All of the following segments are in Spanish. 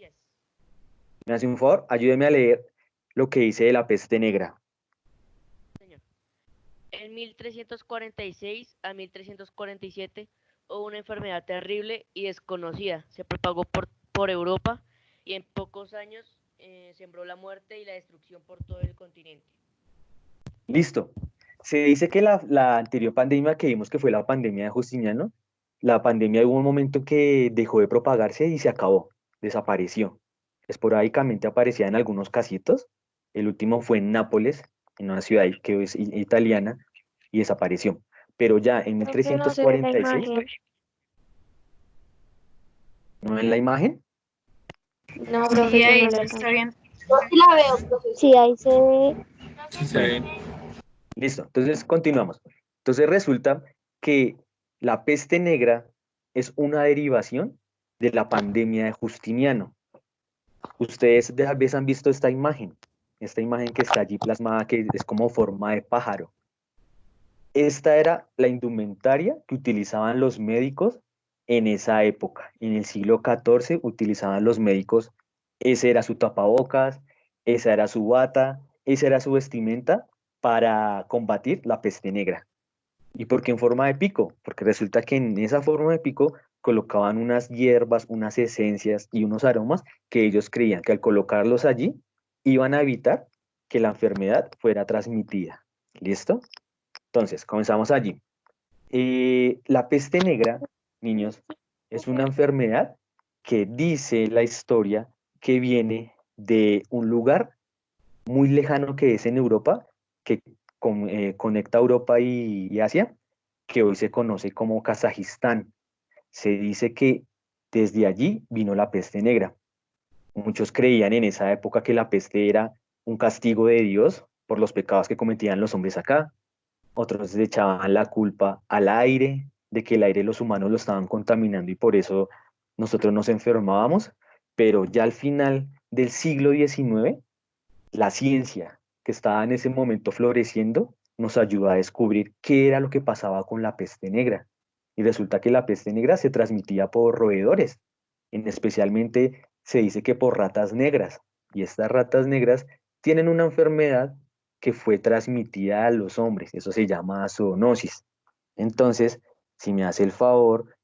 Yes, ¿Me hace un favor? Ayúdeme a leer lo que dice de la peste negra. señor. En 1346 a 1347 hubo una enfermedad terrible y desconocida. Se propagó por Europa y en pocos años sembró la muerte y la destrucción por todo el continente. Listo. Se dice que la anterior pandemia que vimos que fue la pandemia de Justiniano, la pandemia hubo un momento en que dejó de propagarse y se acabó, desapareció. Esporádicamente aparecía en algunos casitos. El último fue en Nápoles, en una ciudad que es italiana, y desapareció. Pero ya en mil Profe, no trescientos se ve la cuarenta y seis, imagen. ¿no ven la imagen? No, profe, Sí, yo no ahí la se está alcanzo. bien. Yo sí la veo, profesor. Sí, ahí se ve. Sí, está bien. Listo, entonces continuamos. Entonces resulta que la peste negra es una derivación de la pandemia de Justiniano. Ustedes tal vez han visto esta imagen que está allí plasmada, que es como forma de pájaro. Esta era la indumentaria que utilizaban los médicos en esa época. En el siglo XIV utilizaban los médicos, ese era su tapabocas, esa era su bata, esa era su vestimenta para combatir la peste negra. ¿Y por qué en forma de pico? Porque resulta que en esa forma de pico colocaban unas hierbas, unas esencias y unos aromas que ellos creían que al colocarlos allí iban a evitar que la enfermedad fuera transmitida. ¿Listo? Entonces, comenzamos allí. La peste negra, niños, es una enfermedad que dice la historia que viene de un lugar muy lejano que es en Europa, que conecta Europa y Asia, que hoy se conoce como Kazajistán. Se dice que desde allí vino la peste negra. Muchos creían en esa época que la peste era un castigo de Dios por los pecados que cometían los hombres acá. Otros le echaban la culpa al aire, de que el aire los humanos lo estaban contaminando y por eso nosotros nos enfermábamos. Pero ya al final del siglo XIX, la ciencia que estaba en ese momento floreciendo nos ayuda a descubrir qué era lo que pasaba con la peste negra. Y resulta que la peste negra se transmitía por roedores, especialmente se dice que por ratas negras. Y estas ratas negras tienen una enfermedad que fue transmitida a los hombres, eso se llama zoonosis. Entonces, si me hace el favor,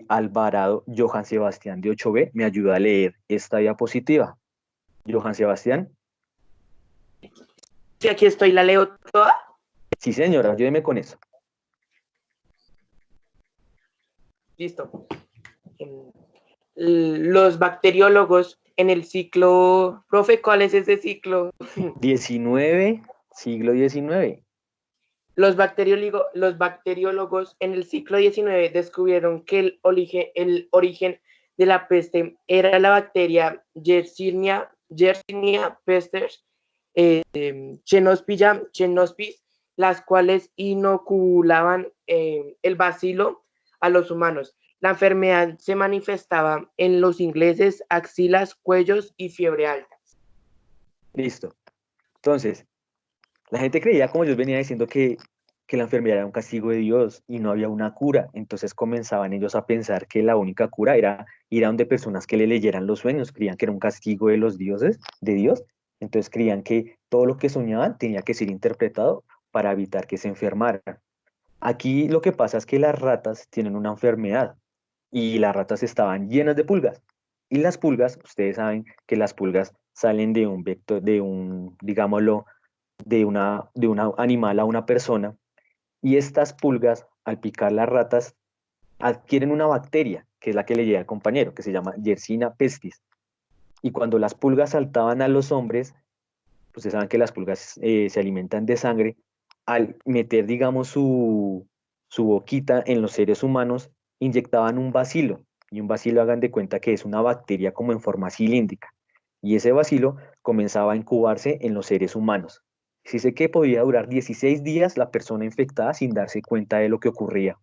Alvarado Johan Sebastián de 8B me ayuda a leer esta diapositiva. Johan Sebastián. Sí, aquí estoy, la leo toda. Sí, señora, ayúdeme con eso. Listo. Los bacteriólogos en el ciclo, profe, ¿cuál es ese ciclo? 19, siglo XIX. Los bacteriólogos en el siglo XIX descubrieron que el origen de la peste era la bacteria Yersinia pestis, Xenospis, las cuales inoculaban el bacilo a los humanos. La enfermedad se manifestaba en los ingleses, axilas, cuellos y fiebre alta. Listo. Entonces, la gente creía, como yo venía diciendo, que la enfermedad era un castigo de Dios y no había una cura. Entonces comenzaban ellos a pensar que la única cura era ir a donde personas que le leyeran los sueños, creían que era un castigo de los dioses, de Dios. Entonces creían que todo lo que soñaban tenía que ser interpretado para evitar que se enfermaran. Aquí lo que pasa es que las ratas tienen una enfermedad y las ratas estaban llenas de pulgas. Y las pulgas, ustedes saben que las pulgas salen de un vector, digámoslo, de una animal a una persona. Y estas pulgas, al picar las ratas, adquieren una bacteria, que es la que le llega al compañero, que se llama Yersinia pestis. Y cuando las pulgas saltaban a los hombres, ustedes saben que las pulgas se alimentan de sangre, al meter, digamos, su boquita en los seres humanos, inyectaban un bacilo, y un bacilo hagan de cuenta que es una bacteria como en forma cilíndrica, y ese bacilo comenzaba a incubarse en los seres humanos. Se dice que podía durar 16 días la persona infectada sin darse cuenta de lo que ocurría,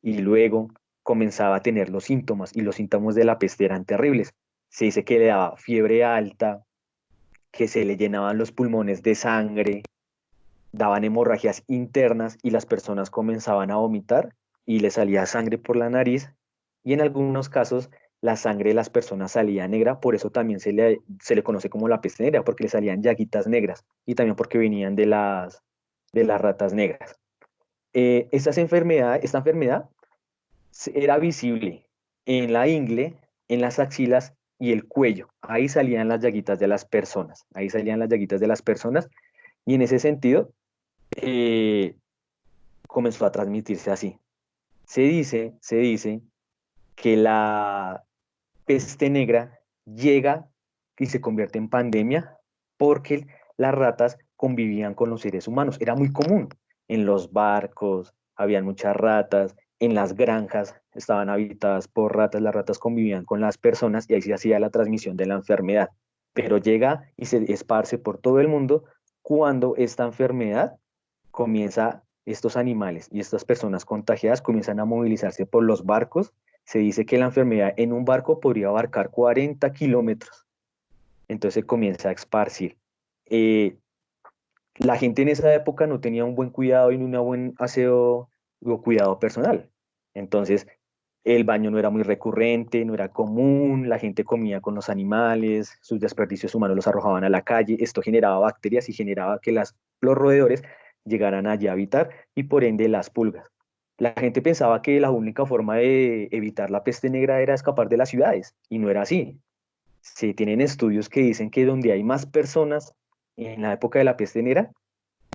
y luego comenzaba a tener los síntomas, y los síntomas de la peste eran terribles. Se dice que le daba fiebre alta, que se le llenaban los pulmones de sangre, daban hemorragias internas y las personas comenzaban a vomitar y le salía sangre por la nariz y en algunos casos la sangre de las personas salía negra, por eso también se le conoce como la peste negra, porque le salían llaguitas negras y también porque venían de las ratas negras. Esta enfermedad era visible en la ingle, en las axilas y el cuello. Ahí salían las llaguitas de las personas, ahí salían las llaguitas de las personas y en ese sentido eh, comenzó a transmitirse así. Se dice que la peste negra llega y se convierte en pandemia porque las ratas convivían con los seres humanos. Era muy común. En los barcos habían muchas ratas, en las granjas estaban habitadas por ratas, las ratas convivían con las personas y ahí se hacía la transmisión de la enfermedad. Pero llega y se esparce por todo el mundo cuando esta enfermedad comienza, estos animales y estas personas contagiadas comienzan a movilizarse por los barcos. Se dice que la enfermedad en un barco podría abarcar 40 kilómetros. Entonces se comienza a esparcir. Eh, la gente en esa época no tenía un buen cuidado y un buen aseo o cuidado personal. Entonces el baño no era muy recurrente, no era común, la gente comía con los animales, sus desperdicios humanos los arrojaban a la calle, esto generaba bacterias y generaba que los roedores llegaran allí a habitar y por ende las pulgas. La gente pensaba que la única forma de evitar la peste negra era escapar de las ciudades y no era así. Se tienen estudios que dicen que donde hay más personas en la época de la peste negra,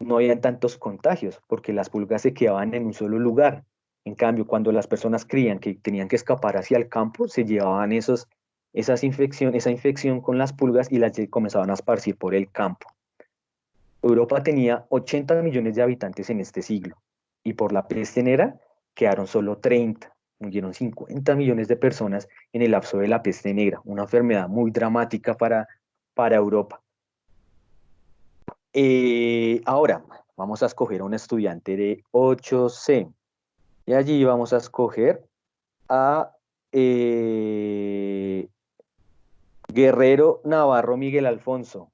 no había tantos contagios porque las pulgas se quedaban en un solo lugar. En cambio, cuando las personas creían que tenían que escapar hacia el campo, se llevaban esa infección con las pulgas y las comenzaban a esparcir por el campo. Europa tenía 80 millones de habitantes en este siglo y por la peste negra quedaron solo 30. Murieron 50 millones de personas en el lapso de la peste negra, una enfermedad muy dramática para Europa. Ahora, vamos a escoger a un estudiante de 8C y allí vamos a escoger a Guerrero Navarro Miguel Alfonso.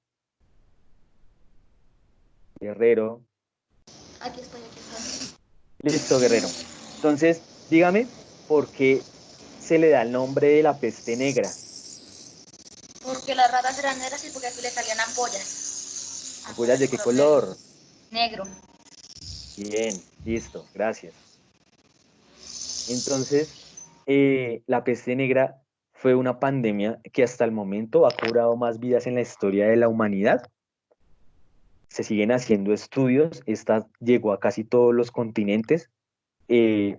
Guerrero. Aquí estoy, aquí estoy. Listo, Guerrero. Entonces, dígame por qué se le da el nombre de la peste negra. Porque las ratas eran negras y porque aquí le salían ampollas. ¿Ampollas de qué color color? negro. Bien, listo, gracias. Entonces, la peste negra fue una pandemia que hasta el momento ha cobrado más vidas en la historia de la humanidad. Se siguen haciendo estudios, esta llegó a casi todos los continentes. Eh,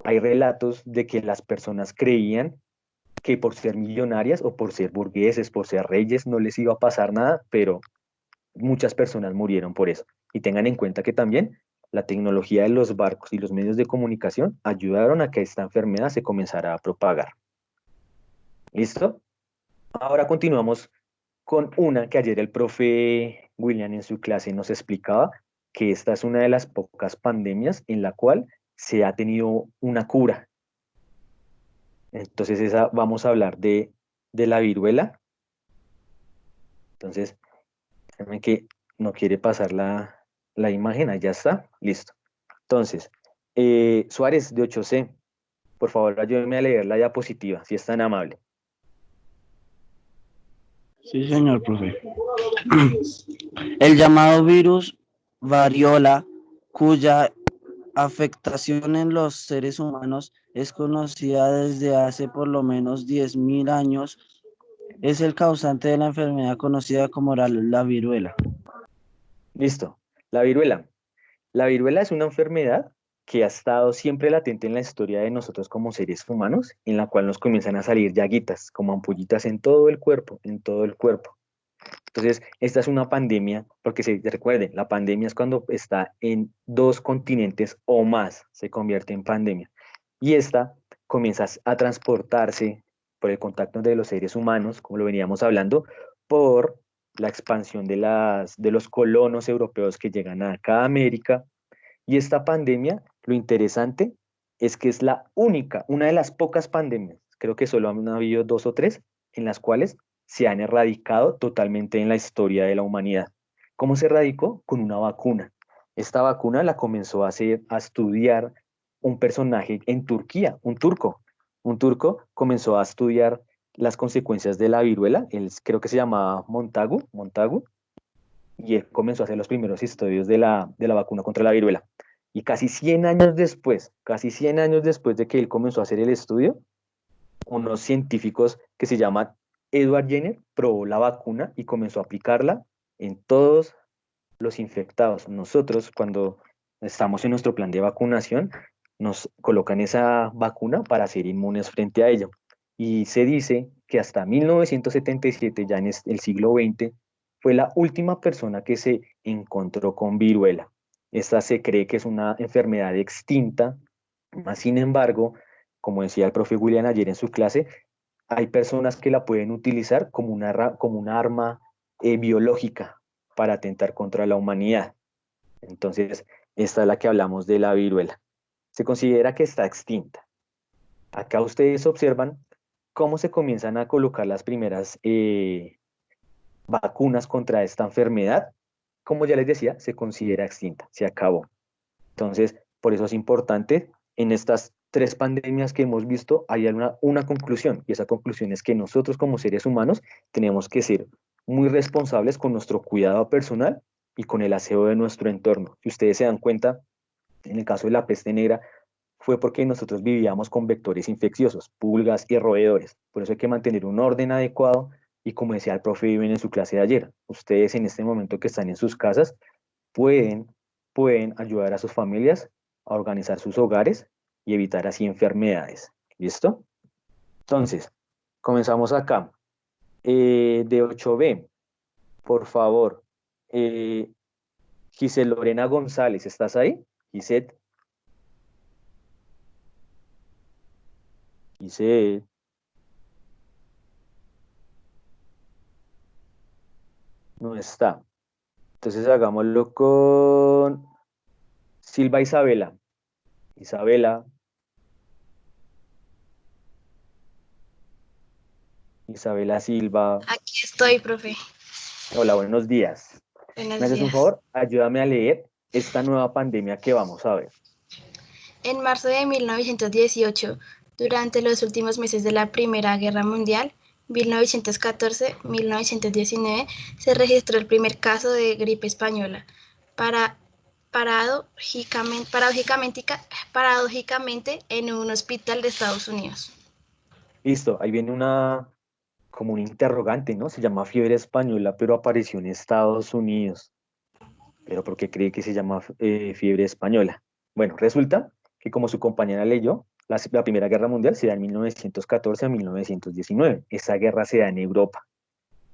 Hay relatos de que las personas creían que por ser millonarias o por ser burgueses, por ser reyes, no les iba a pasar nada, pero muchas personas murieron por eso. Y tengan en cuenta que también la tecnología de los barcos y los medios de comunicación ayudaron a que esta enfermedad se comenzara a propagar. ¿Listo? Ahora continuamos con una que ayer el profe William en su clase nos explicaba, que esta es una de las pocas pandemias en la cual se ha tenido una cura. Entonces vamos a hablar de la viruela. Entonces, déjenme que no quiere pasar la imagen, ahí ya está, listo. Entonces, Suárez de 8C, por favor ayúdenme a leer la diapositiva, si es tan amable. Sí, señor profe. El llamado virus variola, cuya afectación en los seres humanos es conocida desde hace por lo menos 10.000 años, es el causante de la enfermedad conocida como la viruela. Listo, la viruela. La viruela es una enfermedad que ha estado siempre latente en la historia de nosotros como seres humanos, en la cual nos comienzan a salir llaguitas, como ampollitas en todo el cuerpo, en todo el cuerpo. Entonces, esta es una pandemia, porque recuerden, la pandemia es cuando está en dos continentes o más, se convierte en pandemia. Y esta comienza a transportarse por el contacto de los seres humanos, como lo veníamos hablando, por la expansión de los colonos europeos que llegan acá a América. Y esta pandemia, lo interesante es que es la única, una de las pocas pandemias, creo que solo han habido 2 o 3, en las cuales se han erradicado totalmente en la historia de la humanidad. ¿Cómo se erradicó? Con una vacuna. Esta vacuna la comenzó a estudiar un personaje en Turquía, un turco, un turco comenzó a estudiar las consecuencias de la viruela, él creo que se llamaba Montagu, y él comenzó a hacer los primeros estudios de la vacuna contra la viruela. Y casi 100 años después de que él comenzó a hacer el estudio, unos científicos que se llaman Edward Jenner probó la vacuna y comenzó a aplicarla en todos los infectados. Nosotros, cuando estamos en nuestro plan de vacunación, nos colocan esa vacuna para ser inmunes frente a ello. Y se dice que hasta 1977, ya en el siglo XX, fue la última persona que se encontró con viruela. Esta se cree que es una enfermedad extinta, más sin embargo, como decía el profe William ayer en su clase, hay personas que la pueden utilizar como una arma biológica para atentar contra la humanidad. Entonces, esta es la que hablamos de la viruela. Se considera que está extinta. Acá ustedes observan cómo se comienzan a colocar las primeras vacunas contra esta enfermedad. Como ya les decía, se considera extinta, se acabó. Entonces, por eso es importante, en estas 3 pandemias que hemos visto, hay una conclusión, y esa conclusión es que nosotros como seres humanos tenemos que ser muy responsables con nuestro cuidado personal y con el aseo de nuestro entorno. Si ustedes se dan cuenta, en el caso de la peste negra, fue porque nosotros vivíamos con vectores infecciosos, pulgas y roedores. Por eso hay que mantener un orden adecuado y como decía el profe Viven en su clase de ayer, ustedes en este momento que están en sus casas pueden, pueden ayudar a sus familias a organizar sus hogares y evitar así enfermedades. ¿Listo? Entonces, comenzamos acá. De 8B, por favor. Giselle Lorena González, ¿estás ahí? Gisette. Gisette. No está. Entonces hagámoslo con Silva Isabela. Isabela. Isabela Silva. Aquí estoy, profe. Hola, buenos días. Buenos ¿Me haces un días. favor? Ayúdame a leer esta nueva pandemia que vamos a ver. En marzo de 1918, durante los últimos meses de la Primera Guerra Mundial, 1914-1919, se registró el primer caso de gripe española. Para, paradójicamente en un hospital de Estados Unidos. Listo, ahí viene como un interrogante, ¿no? Se llama fiebre española, pero apareció en Estados Unidos. ¿Pero por qué cree que se llama fiebre española? Bueno, resulta que como su compañera leyó, la Primera Guerra Mundial se da en 1914 a 1919. Esa guerra se da en Europa.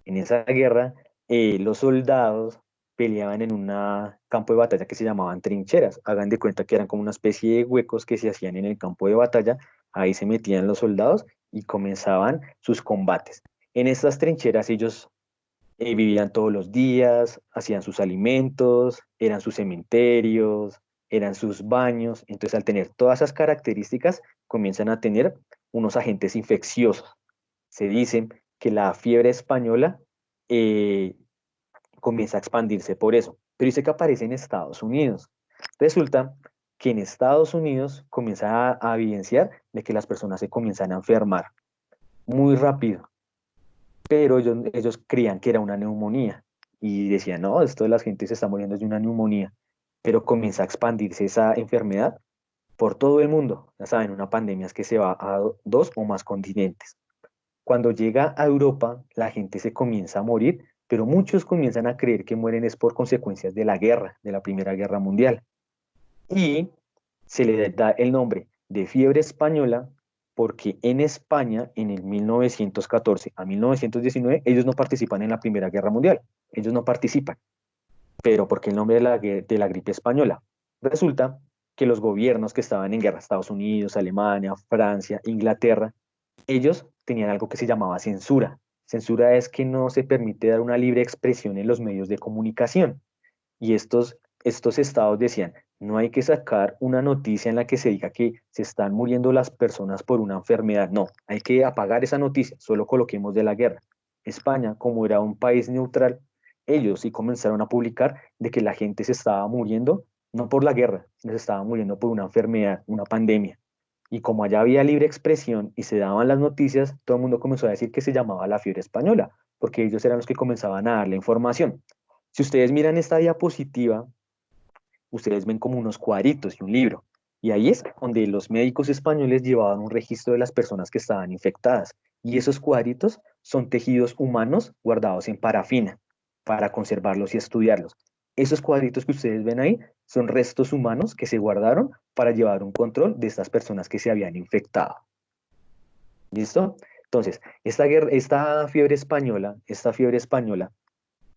En esa guerra, los soldados peleaban en un campo de batalla que se llamaban trincheras. Hagan de cuenta que eran como una especie de huecos que se hacían en el campo de batalla. Ahí se metían los soldados y comenzaban sus combates. En estas trincheras ellos vivían todos los días, hacían sus alimentos, eran sus cementerios, eran sus baños. Entonces, al tener todas esas características, comienzan a tener unos agentes infecciosos. Se dice que la fiebre española eh, comienza a expandirse por eso, pero dice que aparece en Estados Unidos. Resulta que en Estados Unidos comienza a evidenciar de que las personas se comienzan a enfermar muy rápido, pero ellos creían que era una neumonía y decían, no, esto de la gente se está muriendo de una neumonía, pero comienza a expandirse esa enfermedad por todo el mundo. Ya saben, una pandemia es que se va a 2 o más continentes. Cuando llega a Europa, la gente se comienza a morir, pero muchos comienzan a creer que mueren es por consecuencias de la guerra, de la Primera Guerra Mundial. Y se le da el nombre de fiebre española porque en España, en el 1914 a 1919, ellos no participan en la Primera Guerra Mundial. Ellos no participan. Pero ¿por qué el nombre de la gripe española? Resulta que los gobiernos que estaban en guerra, Estados Unidos, Alemania, Francia, Inglaterra, ellos tenían algo que se llamaba censura. Censura es que no se permite dar una libre expresión en los medios de comunicación. Y estos estados decían, no hay que sacar una noticia en la que se diga que se están muriendo las personas por una enfermedad. No, hay que apagar esa noticia, solo coloquemos de la guerra. España, como era un país neutral, ellos sí comenzaron a publicar de que la gente se estaba muriendo, no por la guerra, se estaba muriendo por una enfermedad, una pandemia. Y como allá había libre expresión y se daban las noticias, todo el mundo comenzó a decir que se llamaba la fiebre española, porque ellos eran los que comenzaban a dar la información. Si ustedes miran esta diapositiva, ustedes ven como unos cuadritos y un libro. Y ahí es donde los médicos españoles llevaban un registro de las personas que estaban infectadas. Y esos cuadritos son tejidos humanos guardados en parafina para conservarlos y estudiarlos. Esos cuadritos que ustedes ven ahí son restos humanos que se guardaron para llevar un control de estas personas que se habían infectado. ¿Listo? Entonces, esta fiebre española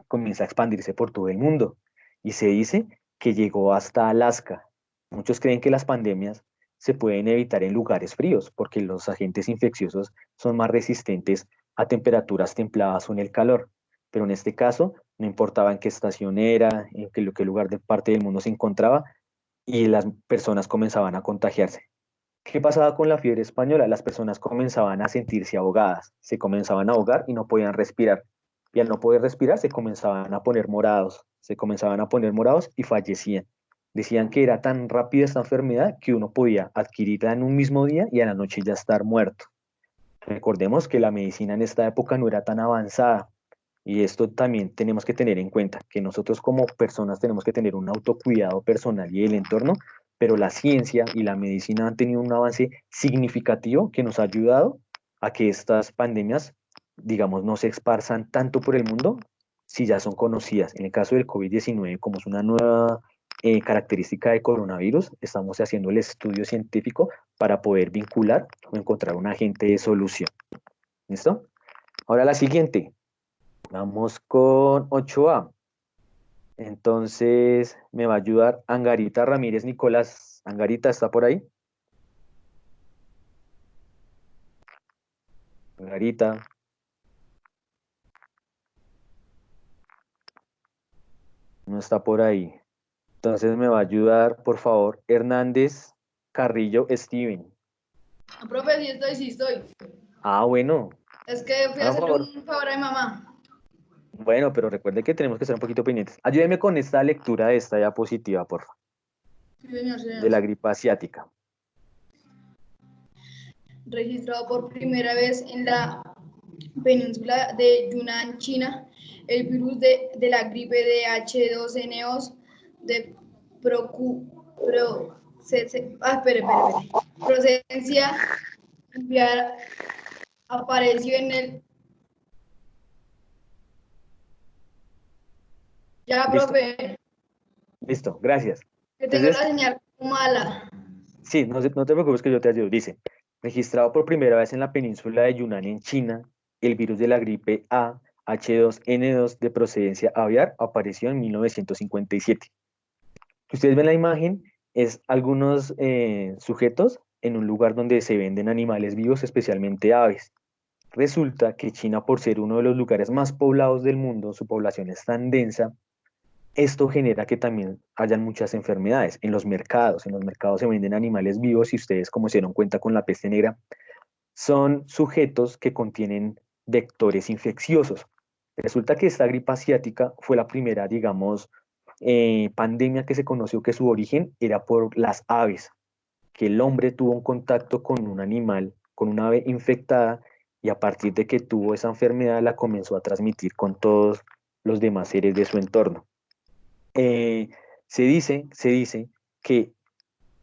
comienza a expandirse por todo el mundo y se dice que llegó hasta Alaska. Muchos creen que las pandemias se pueden evitar en lugares fríos porque los agentes infecciosos son más resistentes a temperaturas templadas o en el calor. Pero en este caso, no importaba en qué estación era, en qué lugar de parte del mundo se encontraba, y las personas comenzaban a contagiarse. ¿Qué pasaba con la fiebre española? Las personas comenzaban a sentirse ahogadas, se comenzaban a ahogar y no podían respirar. Y al no poder respirar se comenzaban a poner morados, y fallecían. Decían que era tan rápida esta enfermedad que uno podía adquirirla en un mismo día y a la noche ya estar muerto. Recordemos que la medicina en esta época no era tan avanzada y esto también tenemos que tener en cuenta, que nosotros como personas tenemos que tener un autocuidado personal y el entorno, pero la ciencia y la medicina han tenido un avance significativo que nos ha ayudado a que estas pandemias, digamos, no se esparzan tanto por el mundo si ya son conocidas. En el caso del COVID-19, como es una nueva característica de coronavirus, estamos haciendo el estudio científico para poder vincular o encontrar un agente de solución. ¿Listo? Ahora la siguiente. Vamos con 8A. Entonces me va a ayudar Angarita Ramírez Nicolás. Angarita, ¿está por ahí? Angarita. No está por ahí. Entonces me va a ayudar, por favor, Hernández Carrillo Steven. Profe, sí estoy. Ah, bueno. Es que fui a Por hacerle favor. un favor a mi mamá. Bueno, pero recuerde que tenemos que estar un poquito pendientes. Ayúdeme con esta lectura de esta diapositiva, por favor, Sí, señor, de la gripe asiática. Registrado por primera vez en la península de Yunnan, China, el virus de la gripe de H2N2 de procedencia aviar apareció en el... Ya, Listo. profe, Listo, gracias. que tengo Entonces, la señal mala. sí, no te preocupes que yo te ayudo. Dice, registrado por primera vez en la península de Yunnan en China, el virus de la gripe A H2N2 de procedencia aviar apareció en 1957. Ustedes ven la imagen, es algunos sujetos en un lugar donde se venden animales vivos, especialmente aves. Resulta que China, por ser uno de los lugares más poblados del mundo, su población es tan densa. Esto genera que también hayan muchas enfermedades en los mercados. En los mercados se venden animales vivos y ustedes, como se dieron cuenta con la peste negra, son sujetos que contienen vectores infecciosos. Resulta que esta gripe asiática fue la primera, digamos, pandemia que se conoció que su origen era por las aves, que el hombre tuvo un contacto con un animal, con una ave infectada, y a partir de que tuvo esa enfermedad la comenzó a transmitir con todos los demás seres de su entorno. Se dice que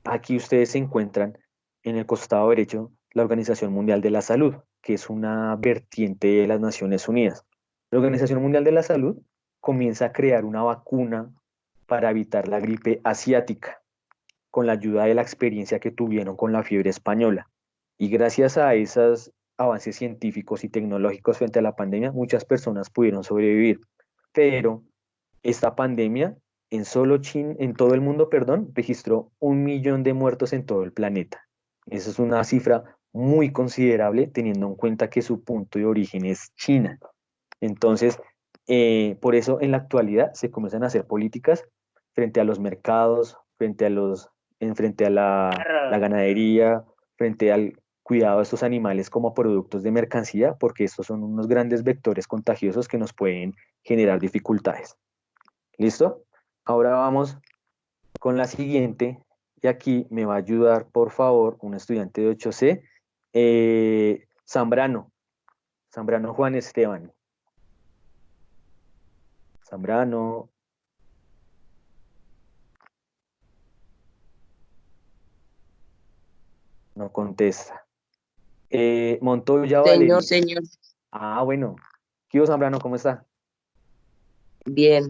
aquí ustedes se encuentran en el costado derecho la Organización Mundial de la Salud, que es una vertiente de las Naciones Unidas. La Organización Mundial de la Salud comienza a crear una vacuna para evitar la gripe asiática, con la ayuda de la experiencia que tuvieron con la fiebre española. Y gracias a esos avances científicos y tecnológicos frente a la pandemia, muchas personas pudieron sobrevivir. Pero esta pandemia en todo el mundo, perdón, registró 1 millón de muertos en todo el planeta. Esa es una cifra muy considerable teniendo en cuenta que su punto de origen es China. Entonces, por eso en la actualidad se comienzan a hacer políticas frente a los mercados, frente a la ganadería, frente al cuidado de estos animales como productos de mercancía, porque estos son unos grandes vectores contagiosos que nos pueden generar dificultades. ¿Listo? Ahora vamos con la siguiente Y aquí me va a ayudar, por favor, un estudiante de 8C, Zambrano Juan Esteban. Zambrano. No contesta. Montoya Valeria. Señor, Ah, bueno. Kio Zambrano, ¿cómo está? bien.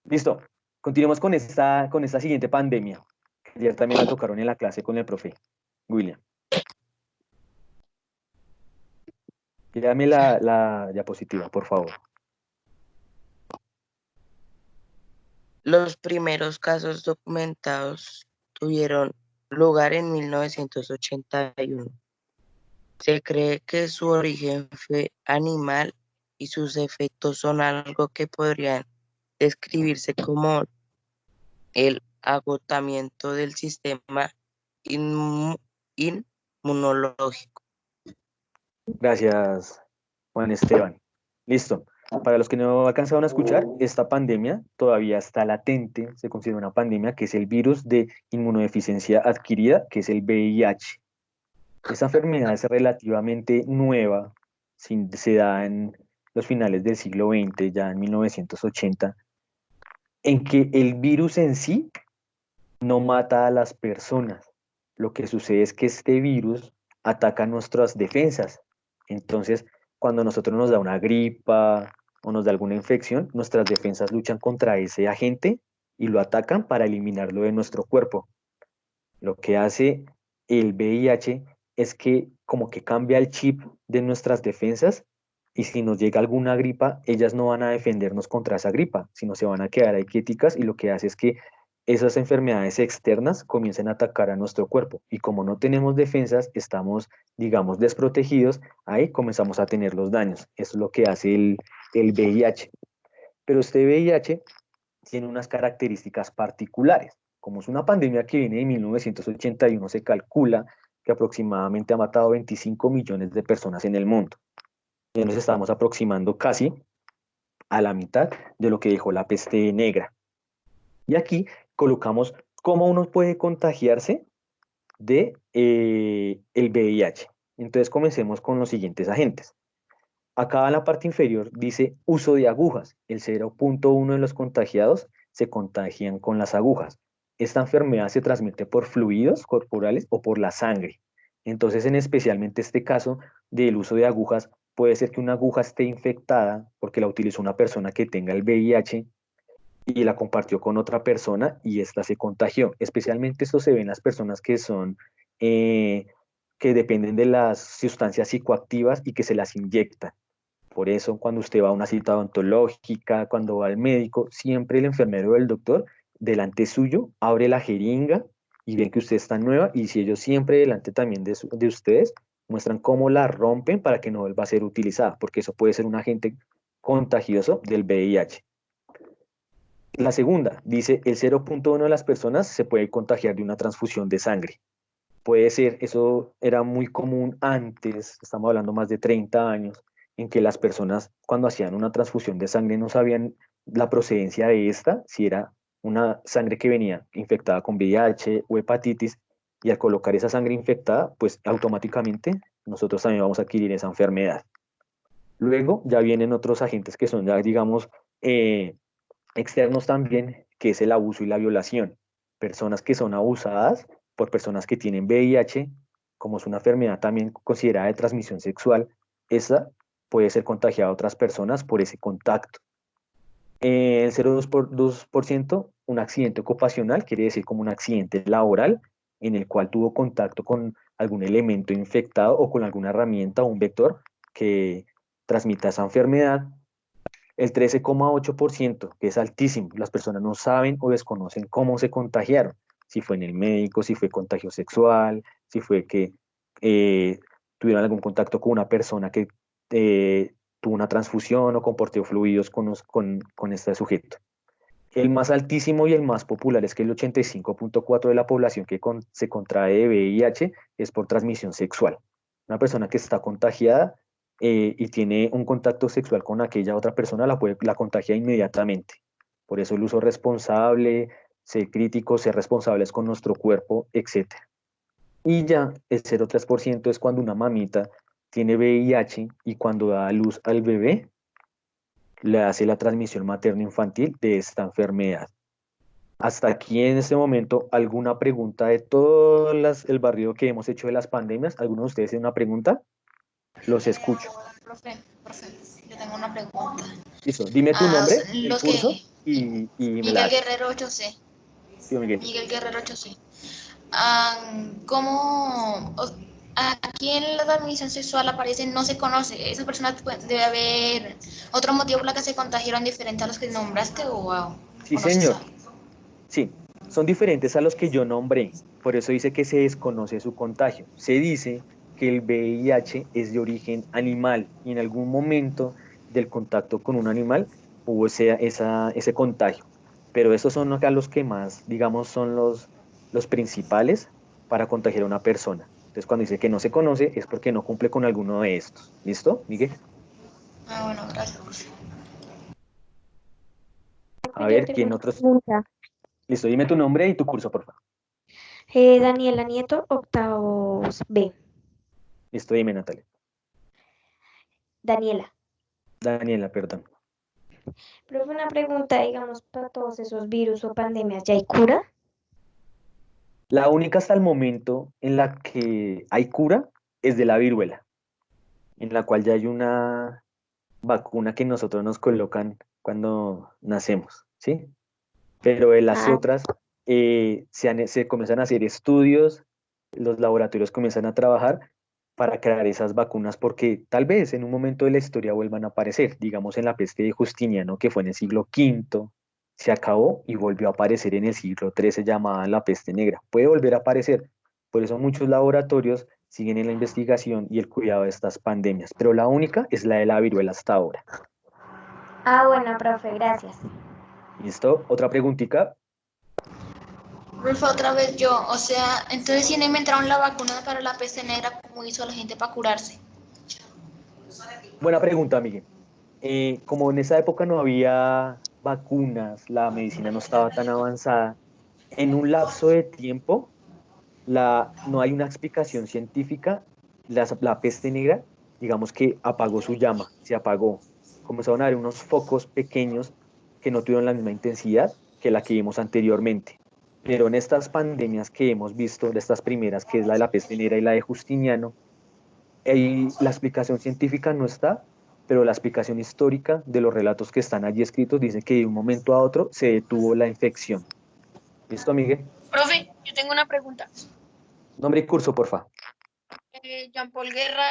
Listo. Continuemos con esta siguiente pandemia. Ayer también la tocaron en la clase con el profe William. Dame la diapositiva, por favor. Los primeros casos documentados tuvieron lugar en 1981. Se cree que su origen fue animal y sus efectos son algo que podrían describirse como el agotamiento del sistema inmunológico. Gracias, Juan Esteban. Listo. Para los que no alcanzaron a escuchar, esta pandemia todavía está latente, se considera una pandemia, que es el virus de inmunodeficiencia adquirida, que es el VIH. Esta enfermedad es relativamente nueva, se da en los finales del siglo XX, ya en 1980, en que el virus en sí no mata a las personas. Lo que sucede es que este virus ataca nuestras defensas. Entonces, cuando nosotros nos da una gripa o nos da alguna infección, nuestras defensas luchan contra ese agente y lo atacan para eliminarlo de nuestro cuerpo. Lo que hace el VIH es que como que cambia el chip de nuestras defensas y si nos llega alguna gripa, ellas no van a defendernos contra esa gripa, sino se van a quedar ahí quieticas y lo que hace es que esas enfermedades externas comiencen a atacar a nuestro cuerpo. Y como no tenemos defensas, estamos, digamos, desprotegidos, ahí comenzamos a tener los daños. Eso es lo que hace el VIH. Pero este VIH tiene unas características particulares. Como es una pandemia que viene de 1981, se calcula que aproximadamente ha matado 25 millones de personas en el mundo. Ya nos estamos aproximando casi a la mitad de lo que dejó la peste negra. Y aquí colocamos cómo uno puede contagiarse de el VIH. Entonces comencemos con los siguientes agentes. Acá en la parte inferior dice uso de agujas. El 0.1 de los contagiados se contagian con las agujas. Esta enfermedad se transmite por fluidos corporales o por la sangre. Entonces, en especialmente este caso del uso de agujas, puede ser que una aguja esté infectada porque la utilizó una persona que tenga el VIH y la compartió con otra persona y ésta se contagió. Especialmente esto se ve en las personas que son, que dependen de las sustancias psicoactivas y que se las inyectan. Por eso, cuando usted va a una cita odontológica, cuando va al médico, siempre el enfermero o el doctor, delante suyo, abre la jeringa y ven que usted está nueva, y si ellos siempre delante también de ustedes, muestran cómo la rompen para que no vuelva a ser utilizada, porque eso puede ser un agente contagioso del VIH. La segunda, dice, el 0.1 de las personas se puede contagiar de una transfusión de sangre. Puede ser, eso era muy común antes, estamos hablando más de 30 años, en que las personas cuando hacían una transfusión de sangre no sabían la procedencia de esta, si era una sangre que venía infectada con VIH o hepatitis, y al colocar esa sangre infectada, pues automáticamente nosotros también vamos a adquirir esa enfermedad. Luego ya vienen otros agentes que son ya, digamos, externos también, que es el abuso y la violación. Personas que son abusadas por personas que tienen VIH, como es una enfermedad también considerada de transmisión sexual, esa puede ser contagiada a otras personas por ese contacto. El 0,2%, un accidente ocupacional, quiere decir como un accidente laboral en el cual tuvo contacto con algún elemento infectado o con alguna herramienta o un vector que transmita esa enfermedad. El 13,8%, que es altísimo, las personas no saben o desconocen cómo se contagiaron, si fue en el médico, si fue contagio sexual, si fue que tuvieron algún contacto con una persona que tuvo una transfusión o compartió fluidos con este sujeto. El más altísimo y el más popular es que el 85,4% de la población que se contrae de VIH es por transmisión sexual. Una persona que está contagiada y tiene un contacto sexual con aquella otra persona, la contagia inmediatamente. Por eso el uso responsable ser críticos, ser responsables con nuestro cuerpo, etc. Y ya el 0,3% es cuando una mamita tiene VIH y cuando da a luz al bebé, le hace la transmisión materno-infantil de esta enfermedad. Hasta aquí en este momento, ¿alguna pregunta de todo el barrido que hemos hecho de las pandemias? ¿Alguno de ustedes tiene una pregunta? Los escucho. Profe, yo tengo una pregunta. Listo, dime tu nombre, el Los curso que y me la Miguel haces. Guerrero 8C. Sí, Miguel. Miguel Guerrero 8C. ¿Cómo aquí en la transmisión sexual aparece no se conoce? ¿Esa persona debe haber otro motivo por la que se contagiaron diferente a los que nombraste o Sí, no se señor. sabe? Sí, son diferentes a los que yo nombré. Por eso dice que se desconoce su contagio. Se dice que el VIH es de origen animal y en algún momento del contacto con un animal hubo ese contagio. Pero estos son acá los que más, digamos, son los principales para contagiar a una persona. Entonces, cuando dice que no se conoce, es porque no cumple con alguno de estos. ¿Listo, Miguel? Bueno, gracias, profe. A Yo ver, tengo ¿quién una otros? pregunta. Listo, dime tu nombre y tu curso, por favor. Daniela Nieto, octavos B. Listo, dime, Natalia. Daniela, Daniela, perdón. profe, una pregunta, digamos, para todos esos virus o pandemias, ¿ya hay cura? La única hasta el momento en la que hay cura es de la viruela, en la cual ya hay una vacuna que nosotros nos colocan cuando nacemos, ¿sí? Pero de las Ah, otras se comienzan a hacer estudios, los laboratorios comienzan a trabajar para crear esas vacunas porque tal vez en un momento de la historia vuelvan a aparecer, digamos en la peste de Justiniano que fue en el siglo V, se acabó y volvió a aparecer en el siglo XIII llamada la peste negra. Puede volver a aparecer, por eso muchos laboratorios siguen en la investigación y el cuidado de estas pandemias, pero la única es la de la viruela hasta ahora. bueno, profe, gracias. ¿Listo? Otra preguntita. Profe, otra vez yo, o sea, entonces si no inventaron la vacuna para la peste negra, ¿cómo hizo la gente para curarse? Buena pregunta, Miguel. Como en esa época no había vacunas, la medicina no estaba tan avanzada, en un lapso de tiempo no hay una explicación científica, la peste negra, digamos que apagó su llama, se apagó. Comenzaron a haber unos focos pequeños que no tuvieron la misma intensidad que la que vimos anteriormente. Pero en estas pandemias que hemos visto, de estas primeras, que es la de la peste negra y la de Justiniano, la explicación científica no está, pero la explicación histórica de los relatos que están allí escritos dice que de un momento a otro se detuvo la infección. ¿Listo, Miguel? Profe, yo tengo una pregunta. Nombre y curso, porfa. Jean Paul Guerra,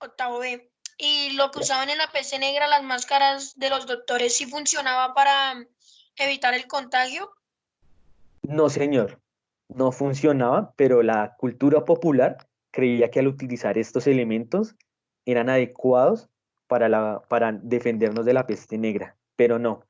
octavo B. ¿Y lo que usaban en la peste negra, las máscaras de los doctores, sí funcionaba para evitar el contagio? No, señor, no funcionaba, pero la cultura popular creía que al utilizar estos elementos eran adecuados para defendernos de la peste negra, pero no.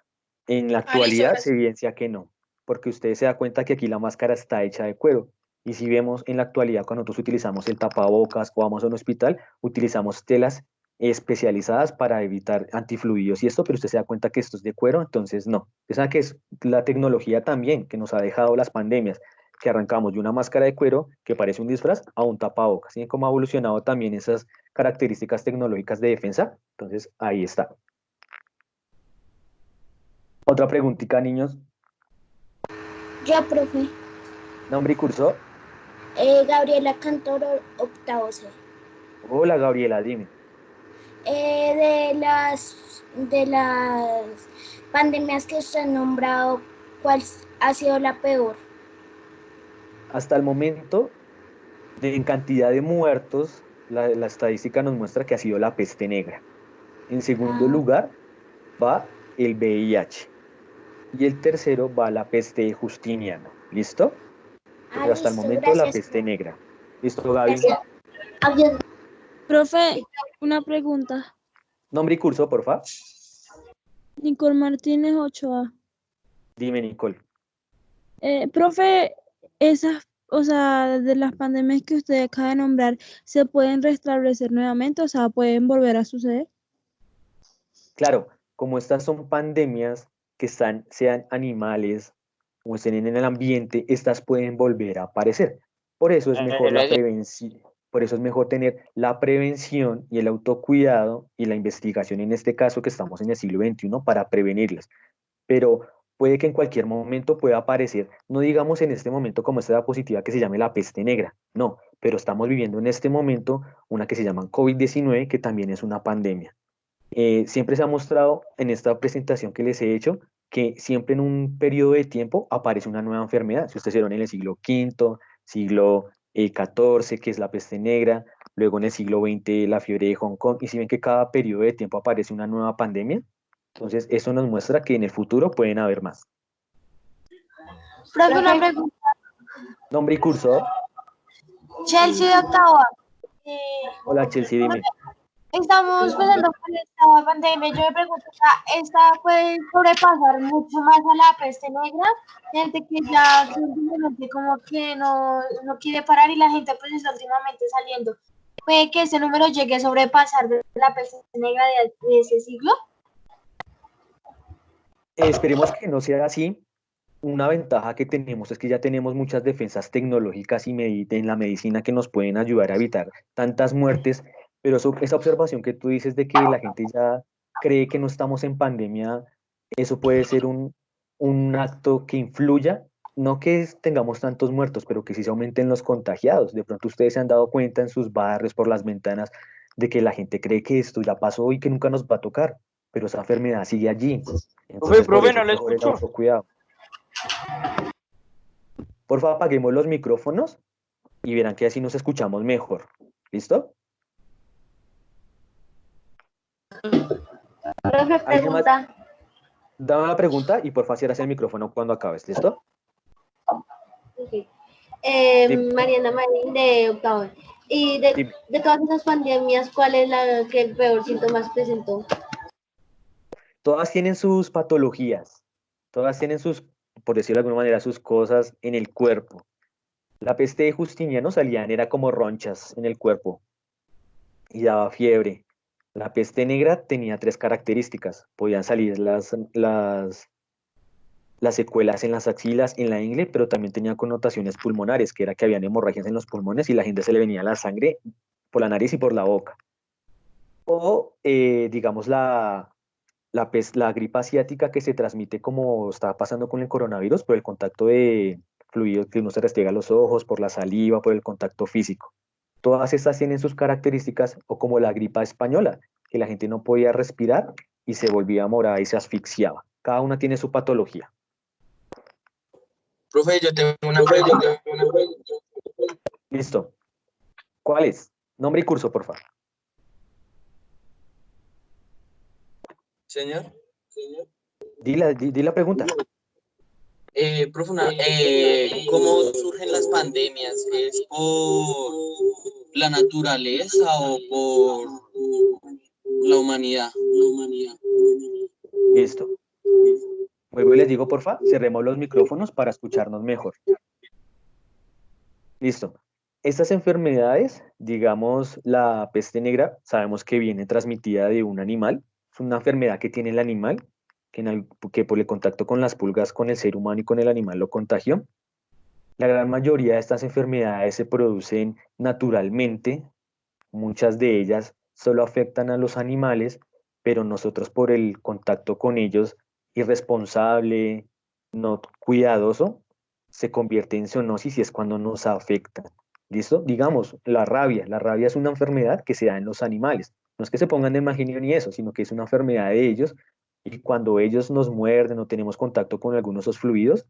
En la Listo, actualidad se gracias. evidencia que no, porque usted se da cuenta que aquí la máscara está hecha de cuero. Y si vemos en la actualidad, cuando nosotros utilizamos el tapabocas o vamos a un hospital, utilizamos telas especializadas para evitar antifluidos y esto, pero usted se da cuenta que esto es de cuero, entonces no. Usted sabe que es la tecnología también que nos ha dejado las pandemias, que arrancamos de una máscara de cuero que parece un disfraz a un tapabocas. ¿Sí? Cómo ha evolucionado también esas características tecnológicas de defensa. Entonces, ahí está. Otra preguntita, niños. Yo, profe. Nombre y curso. Gabriela Cantor, octavo C. Hola, Gabriela, dime. De las pandemias que usted ha nombrado, ¿cuál ha sido la peor? Hasta el momento, en cantidad de muertos, la estadística nos muestra que ha sido la peste negra. En segundo Ah, lugar, va el VIH. Y el tercero va la peste de Justiniano. ¿Listo? Pero hasta el listo, momento la gracias, peste profe. negra. ¿Listo, Gaby? Gracias. Adiós. Profe, una pregunta. Nombre y curso, porfa. Nicole Martínez, 8A. Dime, Nicole. Profe, esas, o sea, de las pandemias que usted acaba de nombrar, ¿se pueden restablecer nuevamente? O sea, ¿pueden volver a suceder? Claro, como estas son pandemias que sean animales o estén en el ambiente, estas pueden volver a aparecer. Por eso es mejor la prevención, por eso es mejor tener la prevención y el autocuidado y la investigación en este caso que estamos en el siglo XXI para prevenirlas. Pero puede que en cualquier momento pueda aparecer, no digamos en este momento como esta diapositiva que se llame la peste negra, no, pero estamos viviendo en este momento una que se llama COVID-19, que también es una pandemia. Siempre se ha mostrado en esta presentación que les he hecho que siempre en un periodo de tiempo aparece una nueva enfermedad. Si ustedes vieron en el siglo V, siglo XIV, que es la peste negra, luego en el siglo XX la fiebre de Hong Kong, y si ven que cada periodo de tiempo aparece una nueva pandemia, entonces eso nos muestra que en el futuro pueden haber más. Profe, una pregunta. Nombre y curso. Chelsea de octavo. Hola Chelsea, dime. Estamos pasando por esta pandemia. Yo me pregunto, ¿esta puede sobrepasar mucho más a la peste negra? Gente que ya simplemente como que no quiere parar y la gente pues está últimamente saliendo. ¿Puede que ese número llegue a sobrepasar de la peste negra de ese siglo? Esperemos que no sea así. Una ventaja que tenemos es que ya tenemos muchas defensas tecnológicas y en la medicina que nos pueden ayudar a evitar tantas muertes, pero esa observación que tú dices de que la gente ya cree que no estamos en pandemia, eso puede ser un acto que influya, no que tengamos tantos muertos, pero que sí se aumenten los contagiados. De pronto ustedes se han dado cuenta en sus barrios, por las ventanas, de que la gente cree que esto ya pasó y que nunca nos va a tocar, pero esa enfermedad sigue allí. Entonces, profe, no le escucho. Cuidado. Por favor, apaguemos los micrófonos y verán que así nos escuchamos mejor. ¿Listo? Profe, pregunta. Dame la pregunta y por favor cierras el micrófono cuando acabes. ¿Listo? Okay. Mariana Marín de octavo. Y de todas esas pandemias, ¿cuál es la que el peor síntomas presentó? Todas tienen sus patologías. Todas tienen sus, por decirlo de alguna manera, sus cosas en el cuerpo. La peste de Justiniano era como ronchas en el cuerpo y daba fiebre. La peste negra tenía 3 características. Podían salir las secuelas en las axilas, en la ingle, pero también tenía connotaciones pulmonares, que era que habían hemorragias en los pulmones y la gente se le venía la sangre por la nariz y por la boca. O, digamos, la gripa asiática que se transmite como está pasando con el coronavirus por el contacto de fluidos que uno se restriega los ojos, por la saliva, por el contacto físico. Todas estas tienen sus características, o como la gripa española, que la gente no podía respirar y se volvía morada y se asfixiaba. Cada una tiene su patología. Profe, yo tengo una pregunta. Listo. ¿Cuál es? Nombre y curso, por favor. Señor. Di la pregunta. Profe, ¿cómo surgen las pandemias? ¿Es por la naturaleza o por la humanidad? Listo. Luego les digo, por favor, cerremos los micrófonos para escucharnos mejor. Listo. Estas enfermedades, digamos, la peste negra, sabemos que viene transmitida de un animal. Es una enfermedad que tiene el animal, que por el contacto con las pulgas, con el ser humano y con el animal lo contagió. La gran mayoría de estas enfermedades se producen naturalmente. Muchas de ellas solo afectan a los animales, pero nosotros por el contacto con ellos, irresponsable, no cuidadoso, se convierte en zoonosis y es cuando nos afecta. ¿Listo? Digamos, la rabia. La rabia es una enfermedad que se da en los animales. No es que se pongan de mal genio ni eso, sino que es una enfermedad de ellos y cuando ellos nos muerden o tenemos contacto con algunos de esos fluidos,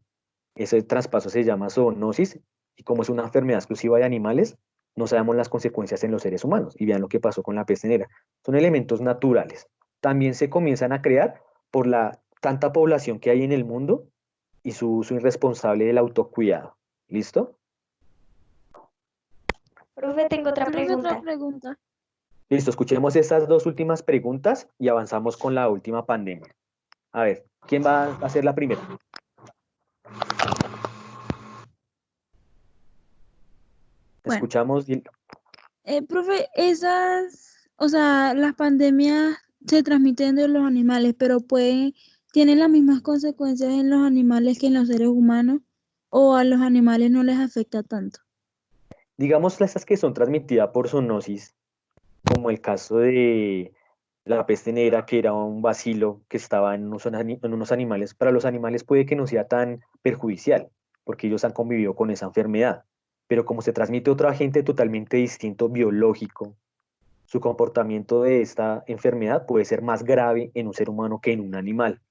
ese traspaso se llama zoonosis y como es una enfermedad exclusiva de animales, no sabemos las consecuencias en los seres humanos. Y vean lo que pasó con la peste negra. Son elementos naturales. También se comienzan a crear por la tanta población que hay en el mundo y su uso irresponsable del autocuidado. ¿Listo? Profe, tengo otra pregunta. Listo, escuchemos estas 2 últimas preguntas y avanzamos con la última pandemia. A ver, ¿quién va a hacer la primera? Bueno. Escuchamos. Profe, las pandemias se transmiten de los animales, pero pueden ¿tiene las mismas consecuencias en los animales que en los seres humanos? ¿O a los animales no les afecta tanto? Digamos, estas que son transmitidas por zoonosis, como el caso de la peste negra, que era un bacilo que estaba en unos animales, para los animales puede que no sea tan perjudicial, porque ellos han convivido con esa enfermedad. Pero como se transmite otro agente totalmente distinto, biológico, su comportamiento de esta enfermedad puede ser más grave en un ser humano que en un animal.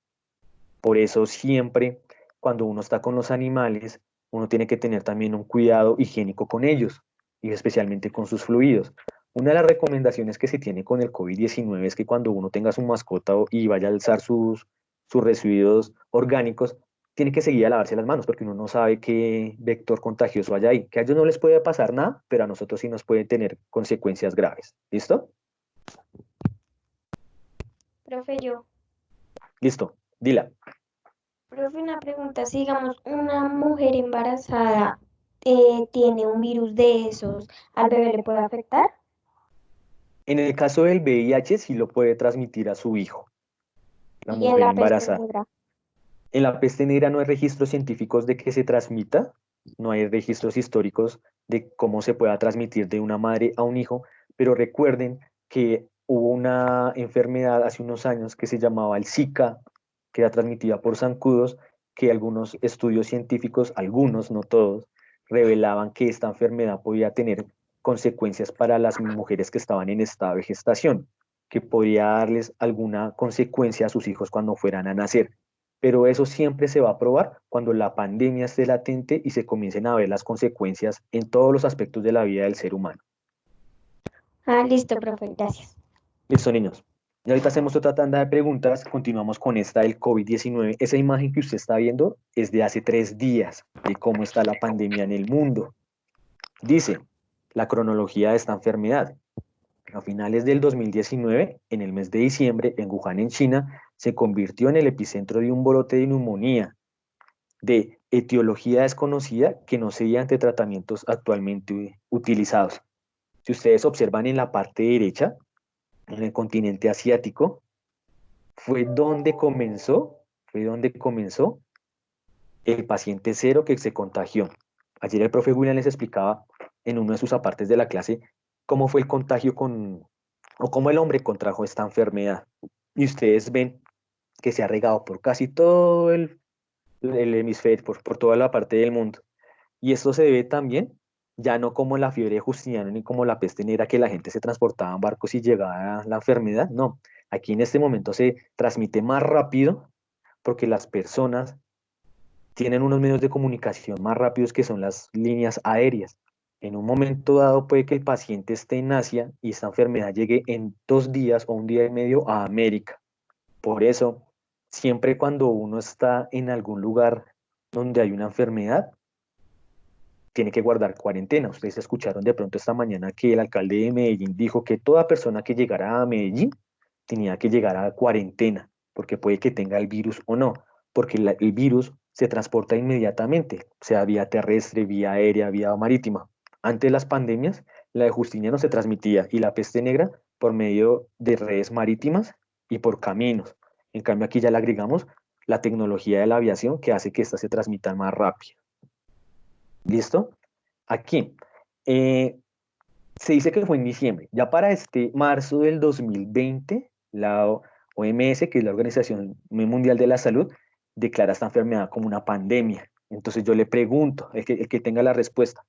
Por eso siempre, cuando uno está con los animales, uno tiene que tener también un cuidado higiénico con ellos y especialmente con sus fluidos. Una de las recomendaciones que se tiene con el COVID-19 es que cuando uno tenga su mascota y vaya a alzar sus residuos orgánicos, tiene que seguir a lavarse las manos porque uno no sabe qué vector contagioso hay ahí. Que a ellos no les puede pasar nada, pero a nosotros sí nos puede tener consecuencias graves. ¿Listo? Profe, yo. Listo. Dila. Profe, una pregunta. Si digamos una mujer embarazada tiene un virus de esos, ¿al bebé le puede afectar? En el caso del VIH, sí lo puede transmitir a su hijo, la Y en mujer la peste embarazada. negra. En la peste negra no hay registros científicos de que se transmita, no hay registros históricos de cómo se pueda transmitir de una madre a un hijo, pero recuerden que hubo una enfermedad hace unos años que se llamaba el Zika, que era transmitida por zancudos, que algunos estudios científicos, algunos, no todos, revelaban que esta enfermedad podía tener consecuencias para las mujeres que estaban en estado de gestación, que podría darles alguna consecuencia a sus hijos cuando fueran a nacer, pero eso siempre se va a probar cuando la pandemia esté latente y se comiencen a ver las consecuencias en todos los aspectos de la vida del ser humano. Ah, listo, profe, gracias. Listo, niños. Y ahorita hacemos otra tanda de preguntas, continuamos con esta del COVID-19. Esa imagen que usted está viendo es de hace 3 días, de cómo está la pandemia en el mundo. Dice, la cronología de esta enfermedad. A finales del 2019, en el mes de diciembre, en Wuhan, en China, se convirtió en el epicentro de un brote de neumonía de etiología desconocida que no se ante tratamientos actualmente utilizados. Si ustedes observan en la parte derecha, en el continente asiático, fue donde comenzó el paciente cero que se contagió. Ayer el profe William les explicaba en uno de sus apartes de la clase cómo fue el contagio o cómo el hombre contrajo esta enfermedad. Y ustedes ven que se ha regado por casi todo el hemisferio, por toda la parte del mundo. Y esto se debe también, ya no como la fiebre de Justiniano ni como la peste negra, que la gente se transportaba en barcos y llegaba la enfermedad. No, aquí en este momento se transmite más rápido porque las personas tienen unos medios de comunicación más rápidos que son las líneas aéreas. En un momento dado puede que el paciente esté en Asia y esta enfermedad llegue en 2 días o un día y medio a América. Por eso, siempre cuando uno está en algún lugar donde hay una enfermedad, tiene que guardar cuarentena. Ustedes escucharon de pronto esta mañana que el alcalde de Medellín dijo que toda persona que llegara a Medellín tenía que llegar a cuarentena, porque puede que tenga el virus o no, porque el virus se transporta inmediatamente, sea vía terrestre, vía aérea, vía marítima. Antes de las pandemias, la de Justiniano se transmitía y la peste negra por medio de redes marítimas y por caminos. En cambio, aquí ya le agregamos la tecnología de la aviación que hace que ésta se transmita más rápido. ¿Listo? Aquí. Se dice que fue en diciembre. Ya para este marzo del 2020, la OMS, que es la Organización Mundial de la Salud, declara esta enfermedad como una pandemia. Entonces yo le pregunto, el que tenga la respuesta,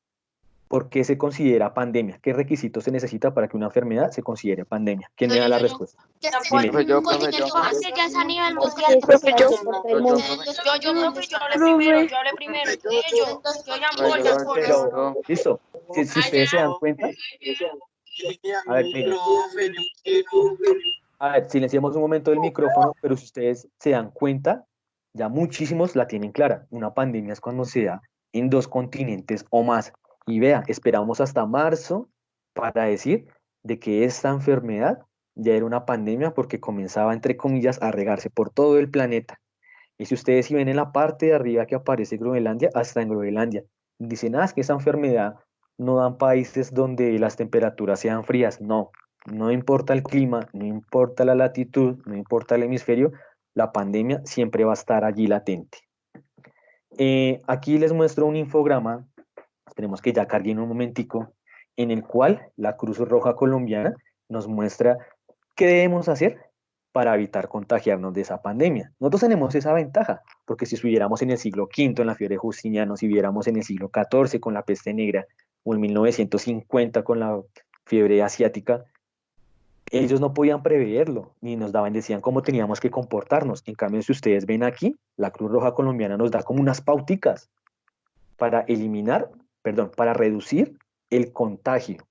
¿por qué se considera pandemia? ¿Qué requisitos se necesita para que una enfermedad se considere pandemia? ¿Quién me da la respuesta? Que esté Dime. en un continente más que ya es a nivel mundial, Que profe, se yo. pase por todo el mundo. Profe, yo hablé Profe. primero, yo hablé primero. Yo Jean Paul, Jean Paul. Pero, listo. Si ustedes se dan cuenta, a ver, miren. A ver, silenciamos un momento el micrófono, pero si ustedes se dan cuenta, ya muchísimos la tienen clara. Una pandemia es cuando se da en 2 continentes o más. Y vea, esperamos hasta marzo para decir de que esta enfermedad ya era una pandemia porque comenzaba, entre comillas, a regarse por todo el planeta. Y si ustedes si ven en la parte de arriba que aparece Groenlandia, hasta en Groenlandia, dicen, es que esa enfermedad no dan países donde las temperaturas sean frías. No, no importa el clima, no importa la latitud, no importa el hemisferio, la pandemia siempre va a estar allí latente. Aquí les muestro un infograma, esperemos que ya cargue en un momentico, en el cual la Cruz Roja Colombiana nos muestra qué debemos hacer para evitar contagiarnos de esa pandemia. Nosotros tenemos esa ventaja, porque si estuviéramos en el siglo V en la fiebre de Justiniano, si viviéramos en el siglo XIV con la peste negra, o en 1950 con la fiebre asiática, ellos no podían preverlo, ni nos daban, decían cómo teníamos que comportarnos. En cambio, si ustedes ven aquí, la Cruz Roja Colombiana nos da como unas pauticas para para reducir el contagio.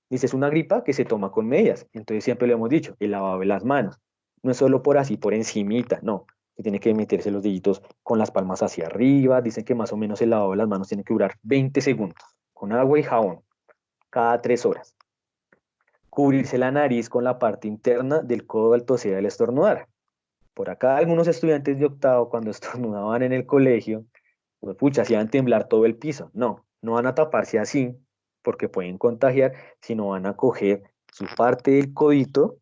Dice, es una gripa que se toma con medidas. Entonces siempre lo hemos dicho, el lavado de las manos. No es solo por así, por encimita, no. Que tiene que meterse los deditos con las palmas hacia arriba. Dicen que más o menos el lavado de las manos tiene que durar 20 segundos, con agua y jabón, cada 3 horas. Cubrirse la nariz con la parte interna del codo al toser y al estornudar. Por acá algunos estudiantes de octavo, cuando estornudaban en el colegio, pues pucha, hacían temblar todo el piso. No, no van a taparse así, porque pueden contagiar, sino van a coger su parte del codito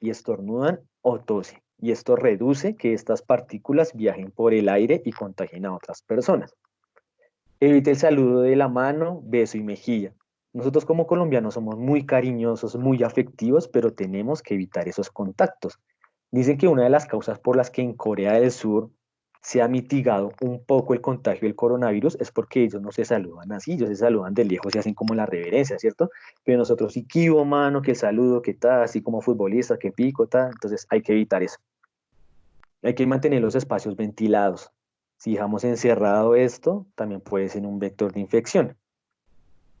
y estornudan o tosen. Y esto reduce que estas partículas viajen por el aire y contagien a otras personas. Evite el saludo de la mano, beso y mejilla. Nosotros como colombianos somos muy cariñosos, muy afectivos, pero tenemos que evitar esos contactos. Dicen que una de las causas por las que en Corea del Sur se ha mitigado un poco el contagio del coronavirus es porque ellos no se saludan así, ellos se saludan de lejos y hacen como la reverencia, ¿cierto? Pero nosotros sí, kibo, mano, que saludo, que tal, así como futbolista, que pico, tal, entonces hay que evitar eso. Hay que mantener los espacios ventilados. Si dejamos encerrado esto, también puede ser un vector de infección.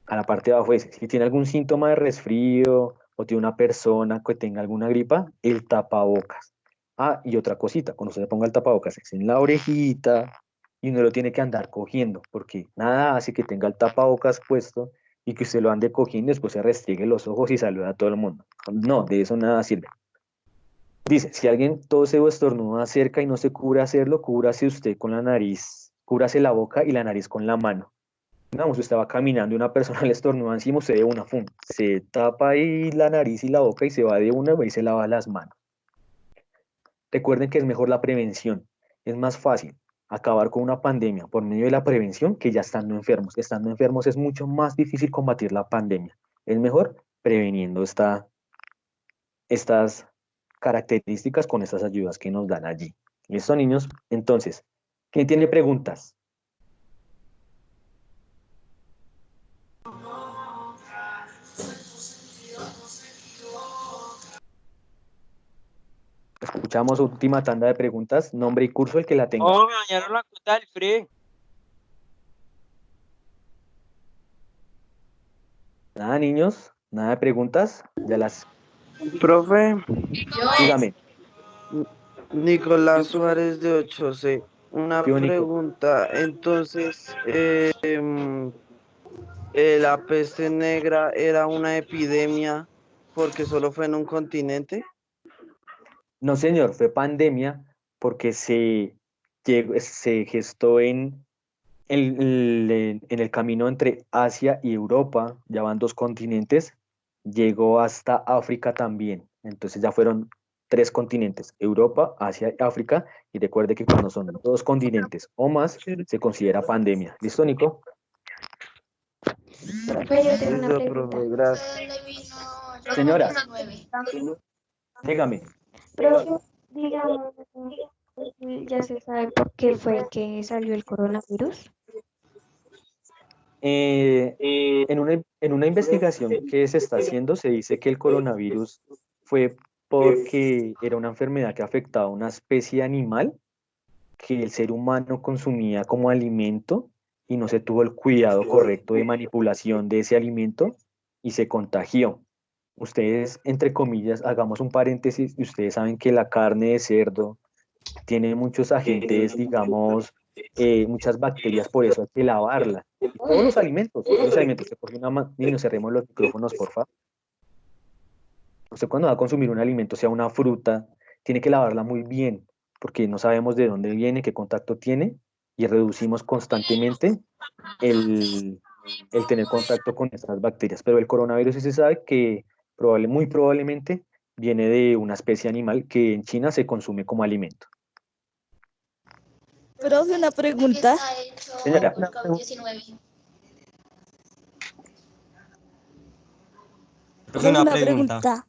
A la parte de abajo dice, si tiene algún síntoma de resfrío o tiene una persona que tenga alguna gripa, el tapabocas. Ah, y otra cosita, cuando se le ponga el tapabocas es en la orejita y uno lo tiene que andar cogiendo, porque nada hace que tenga el tapabocas puesto y que usted lo ande cogiendo y después se restriegue los ojos y saluda a todo el mundo. No, de eso nada sirve. Dice, si alguien tose o estornuda cerca y no se cubre hacerlo, cúbrase usted con la nariz, cúbrase la boca y la nariz con la mano. Digamos, usted va caminando y una persona le estornuda encima, usted de una, ¡fum!, se tapa ahí la nariz y la boca y se va de una y se lava las manos. Recuerden que es mejor la prevención. Es más fácil acabar con una pandemia por medio de la prevención que ya estando enfermos. Estando enfermos es mucho más difícil combatir la pandemia. Es mejor preveniendo estas características con estas ayudas que nos dan allí. ¿Listo, niños? Entonces, ¿quién tiene preguntas? Escuchamos última tanda de preguntas, nombre y curso, el que la tenga. Oh, me dañaron la cuenta del free. Nada, niños, nada de preguntas. Ya las... Profe, Dígame. Nicolás Suárez de 8C. Una ¿Qué, Nico? pregunta, entonces, ¿la peste negra era una epidemia porque solo fue en un continente? No, señor, fue pandemia porque se gestó en el camino entre Asia y Europa, ya van 2 continentes, llegó hasta África también. Entonces ya fueron 3 continentes, Europa, Asia y África, y recuerde que cuando son 2 continentes o más, se considera pandemia. ¿Listo, Nico? Pues yo tengo una Listo, pregunta. profe, gracias. Señora, dígame. Profe, digamos, ya se sabe por qué fue que salió el coronavirus. En una investigación que se está haciendo, se dice que el coronavirus fue porque era una enfermedad que afectaba a una especie animal que el ser humano consumía como alimento y no se tuvo el cuidado correcto de manipulación de ese alimento y se contagió. Ustedes, entre comillas, hagamos un paréntesis, y ustedes saben que la carne de cerdo tiene muchos agentes, digamos, muchas bacterias, por eso hay que lavarla. Y todos los alimentos, se coge niños, cerremos los micrófonos, por favor. Usted cuando va a consumir un alimento, sea una fruta, tiene que lavarla muy bien, porque no sabemos de dónde viene, qué contacto tiene, y reducimos constantemente el tener contacto con estas bacterias. Pero el coronavirus sí se sabe que muy probablemente viene de una especie animal que en China se consume como alimento. Profe, una pregunta. Está hecho Señora, por COVID-19. Profe, Una una pregunta.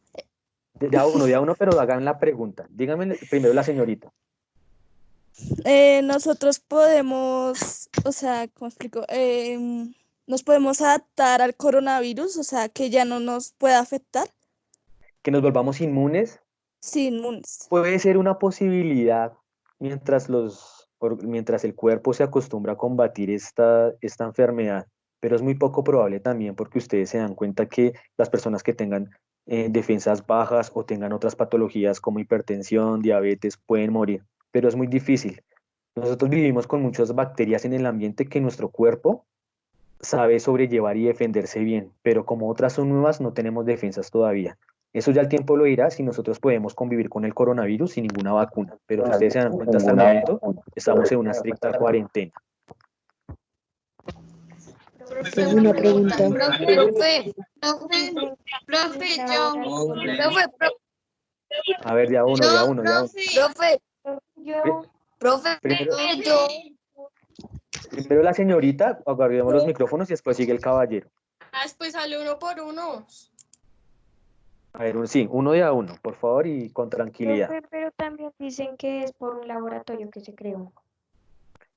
pregunta. ya uno, pero hagan la pregunta. Dígame primero la señorita. Nosotros podemos, o sea, ¿cómo explico? Nos podemos adaptar al coronavirus, o sea, que ya no nos pueda afectar Que nos volvamos inmunes sin inmunes. puede ser una posibilidad mientras mientras el cuerpo se acostumbra a combatir esta enfermedad, pero es muy poco probable también porque ustedes se dan cuenta que las personas que tengan defensas bajas o tengan otras patologías como hipertensión, diabetes, pueden morir, pero es muy difícil. Nosotros vivimos con muchas bacterias en el ambiente que nuestro cuerpo sabe sobrellevar y defenderse bien, pero como otras son nuevas, no tenemos defensas todavía. Eso ya el tiempo lo dirá si nosotros podemos convivir con el coronavirus sin ninguna vacuna, pero si ustedes se dan cuenta hasta el momento, estamos en una estricta cuarentena. Profe, Una pregunta. Profe, A ver, ya uno. Primero, primero la señorita, agarremos los micrófonos y después sigue el caballero. Después sale uno por uno. A ver, sí, uno de a uno, por favor, y con tranquilidad. Profe, pero también dicen que es por un laboratorio que se creó.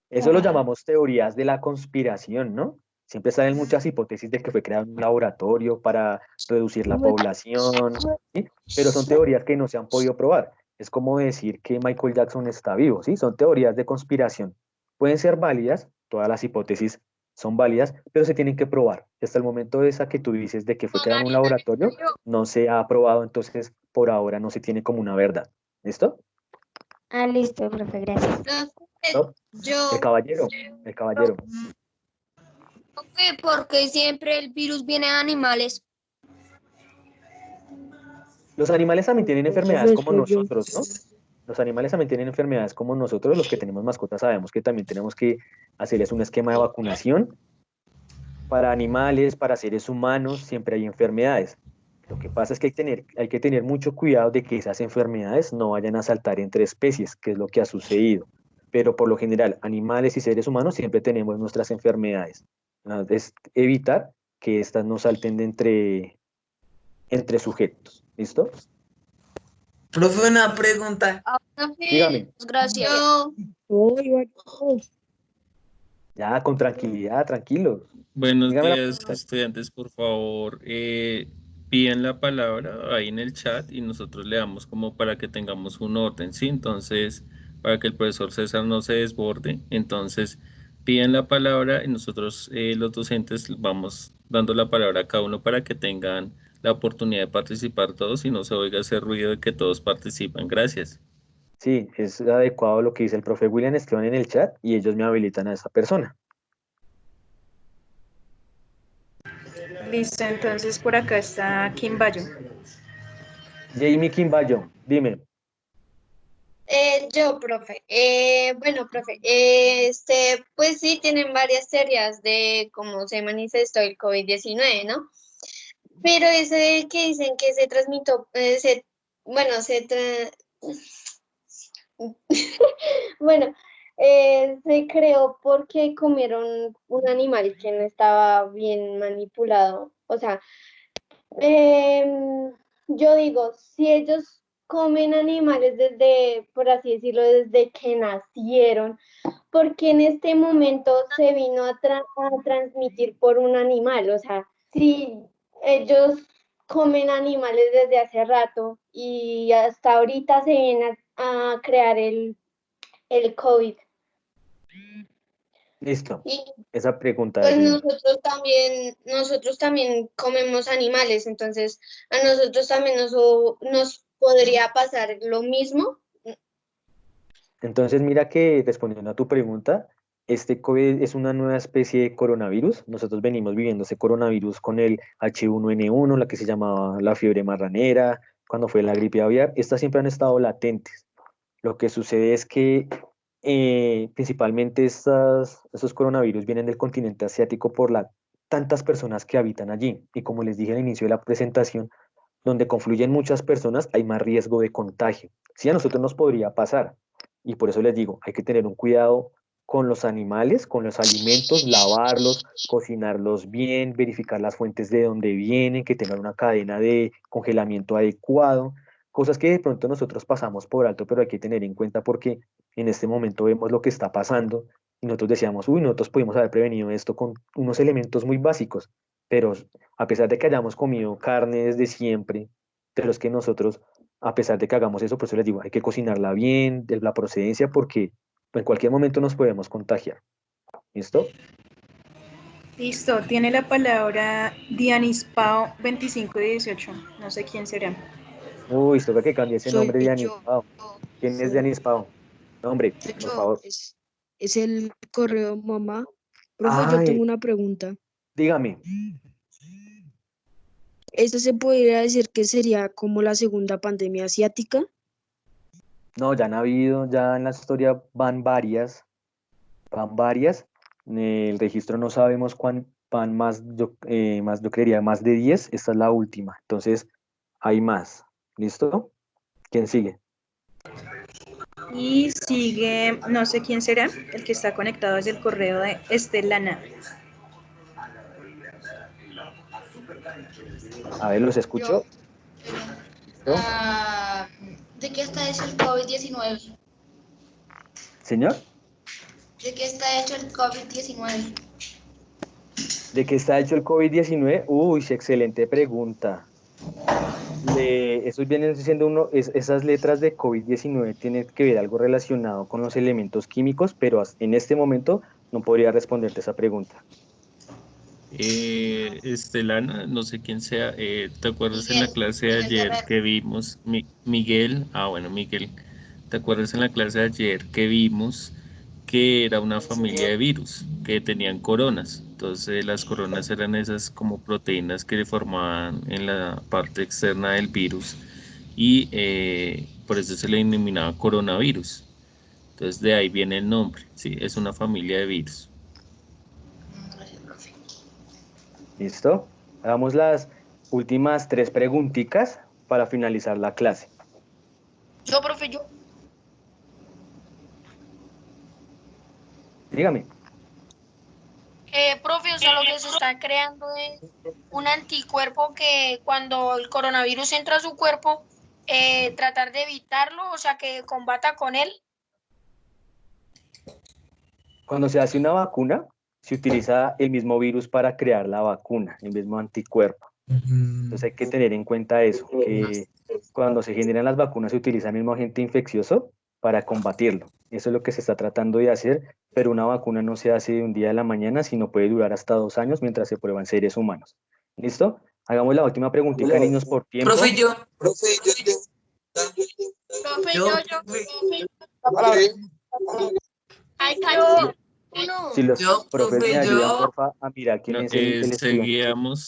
Eso lo llamamos teorías de la conspiración, ¿no? Siempre salen muchas hipótesis de que fue creado en un laboratorio para reducir la población, ¿sí? Pero son teorías que no se han podido probar. Es como decir que Michael Jackson está vivo, ¿sí? Son teorías de conspiración. Pueden ser válidas, todas las hipótesis son válidas, pero se tienen que probar. Hasta el momento de esa que tú dices de que fue creado en un laboratorio, no se ha probado, entonces por ahora no se tiene como una verdad. ¿Listo? Ah, listo, profe, gracias. ¿No? El caballero. Profe, porque siempre el virus viene de animales. Los animales también tienen enfermedades como nosotros, ¿no? Los animales también tienen enfermedades como nosotros, los que tenemos mascotas sabemos que también tenemos que hacerles un esquema de vacunación. Para animales, para seres humanos, siempre hay enfermedades. Lo que pasa es que hay que tener mucho cuidado de que esas enfermedades no vayan a saltar entre especies, que es lo que ha sucedido. Pero por lo general, animales y seres humanos siempre tenemos nuestras enfermedades. Es evitar que estas no salten de entre sujetos. ¿Listo? Profe, una pregunta. Dígame. Gracias. Ya, con tranquilidad, tranquilos. Buenos Dígame la días, pregunta. estudiantes, por favor, piden la palabra ahí en el chat y nosotros le damos como para que tengamos un orden, ¿sí? Entonces, para que el profesor César no se desborde, entonces piden la palabra y nosotros, los docentes, vamos dando la palabra a cada uno para que tengan la oportunidad de participar todos y no se oiga ese ruido de que todos participan. Gracias. Sí, es adecuado lo que dice el profe William Esteban en el chat y ellos me habilitan a esa persona. Listo, entonces por acá está Kim Bayo. Jamie Quimbayo, dime. Yo, profe. Bueno, profe, pues sí, tienen varias teorías de cómo se manifestó el COVID-19, ¿no? Pero ese que dicen que se transmitió, bueno, se creó porque comieron un animal que no estaba bien manipulado. O sea, yo digo, si ellos comen animales desde, por así decirlo, desde que nacieron, porque en este momento se vino a transmitir por un animal. O sea, si ellos comen animales desde hace rato y hasta ahorita se viene a crear el COVID. Listo. Y Esa pregunta pues de nosotros también comemos animales, entonces a nosotros también nos podría pasar lo mismo. Entonces, mira que respondiendo a tu pregunta, este COVID es una nueva especie de coronavirus. Nosotros venimos viviendo ese coronavirus con el H1N1, la que se llamaba la fiebre marranera, cuando fue la gripe aviar. Estas siempre han estado latentes. Lo que sucede es que principalmente esos coronavirus vienen del continente asiático por tantas personas que habitan allí. Y como les dije al inicio de la presentación, donde confluyen muchas personas, hay más riesgo de contagio. Sí, a nosotros nos podría pasar. Y por eso les digo, hay que tener un cuidado con los animales, con los alimentos, lavarlos, cocinarlos bien, verificar las fuentes de donde vienen, que tengan una cadena de congelamiento adecuado, cosas que de pronto nosotros pasamos por alto, pero hay que tener en cuenta porque en este momento vemos lo que está pasando y nosotros decíamos, uy, nosotros pudimos haber prevenido esto con unos elementos muy básicos, pero a pesar de que hayamos comido carne desde siempre, pero es que nosotros, a pesar de que hagamos eso, por eso les digo, hay que cocinarla bien, de la procedencia, porque en cualquier momento nos podemos contagiar. ¿Listo? Listo, tiene la palabra Dianispao 2518. No sé quién será. Uy, toca que cambie ese Soy nombre de yo, Anispao. ¿Quién es de Anispao? Nombre, soy por yo. favor. Es el correo mamá. Profe, yo Ay, tengo una pregunta. dígame. ¿Esta se podría decir que sería como la segunda pandemia asiática? No, ya han habido, ya en la historia van varias. El registro no sabemos cuán van más, yo creería más de 10. Esta es la última. Entonces, hay más. ¿Listo? ¿Quién sigue? Y sigue, no sé quién será, el que está conectado es el correo de Estelana. A ver, los escucho. ¿Listo? ¿De qué está hecho el COVID-19? Señor, ¿De qué está hecho el COVID-19? ¿de qué está hecho el COVID-19? Uy, sí, excelente pregunta. Eso viene siendo esas letras de COVID-19 tienen que ver algo relacionado con los elementos químicos, pero en este momento no podría responderte esa pregunta. Estelana, no sé quién sea, ¿te acuerdas en la clase de ayer que vimos, Miguel? Bueno, Miguel, ¿te acuerdas en la clase de ayer que vimos que era una familia de virus, que tenían coronas? Entonces las coronas eran esas como proteínas que formaban en la parte externa del virus y por eso se le denominaba coronavirus. Entonces de ahí viene el nombre, sí, es una familia de virus. ¿Listo? Hagamos las últimas 3 preguntitas para finalizar la clase. Yo, profe, yo. Dígame. Profe, o sea, lo que se está creando es un anticuerpo que cuando el coronavirus entra a su cuerpo, tratar de evitarlo, o sea, que combata con él. Cuando se hace una vacuna, se utiliza el mismo virus para crear la vacuna, el mismo anticuerpo. Entonces hay que tener en cuenta eso, que cuando se generan las vacunas se utiliza el mismo agente infeccioso para combatirlo. Eso es lo que se está tratando de hacer, pero una vacuna no se hace de un día a la mañana, sino puede durar hasta 2 años mientras se prueban seres humanos. ¿Listo? Hagamos la última preguntita, niños, por tiempo. Profe, yo. Ay, cállate. Si los profes me ayudan, porfa, a mirar quién es el estudiante.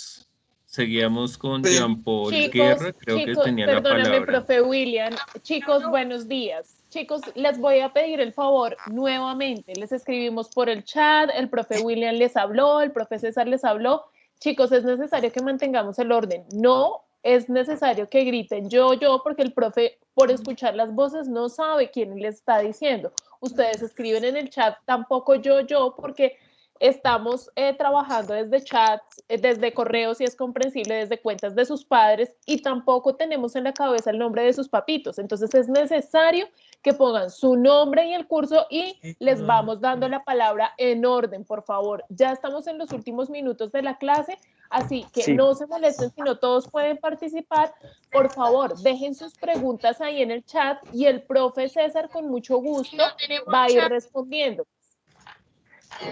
Seguíamos con Jean Paul Guerra, creo que Chicos, tenía la perdóname, palabra. profe William. Chicos, buenos días. Chicos, les voy a pedir el favor nuevamente. Les escribimos por el chat, el profe William les habló, el profe César les habló. Chicos, es necesario que mantengamos el orden. No es necesario que griten yo, porque el profe, por escuchar las voces, no sabe quién le está diciendo. Ustedes escriben en el chat tampoco yo, porque estamos trabajando desde chats, desde correos, si es comprensible, desde cuentas de sus padres, y tampoco tenemos en la cabeza el nombre de sus papitos. Entonces es necesario que pongan su nombre y el curso y les vamos dando la palabra en orden, por favor. Ya estamos en los últimos minutos de la clase, así que no se molesten, sino todos pueden participar. Por favor, dejen sus preguntas ahí en el chat y el profe César con mucho gusto va a ir respondiendo.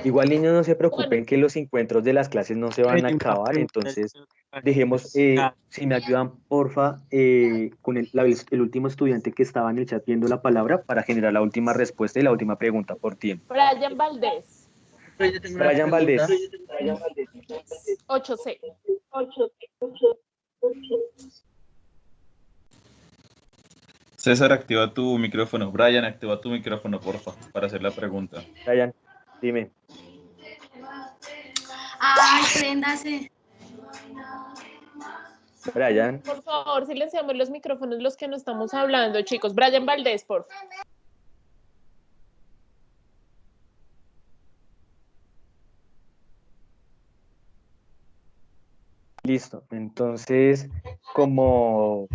Igual, niños, no se preocupen que los encuentros de las clases no se van a acabar, entonces dejemos, si me ayudan, porfa, con el último estudiante que estaba en el chat viendo la palabra para generar la última respuesta y la última pregunta por tiempo. Brian Valdés. Brian Valdés. 8C. César, activa tu micrófono. Brian, activa tu micrófono, porfa, para hacer la pregunta. Brian, dime. Ay, préndase. Brian, Por favor, silenciamos los micrófonos los que no estamos hablando, chicos. Brian Valdés, por favor. listo. Entonces, como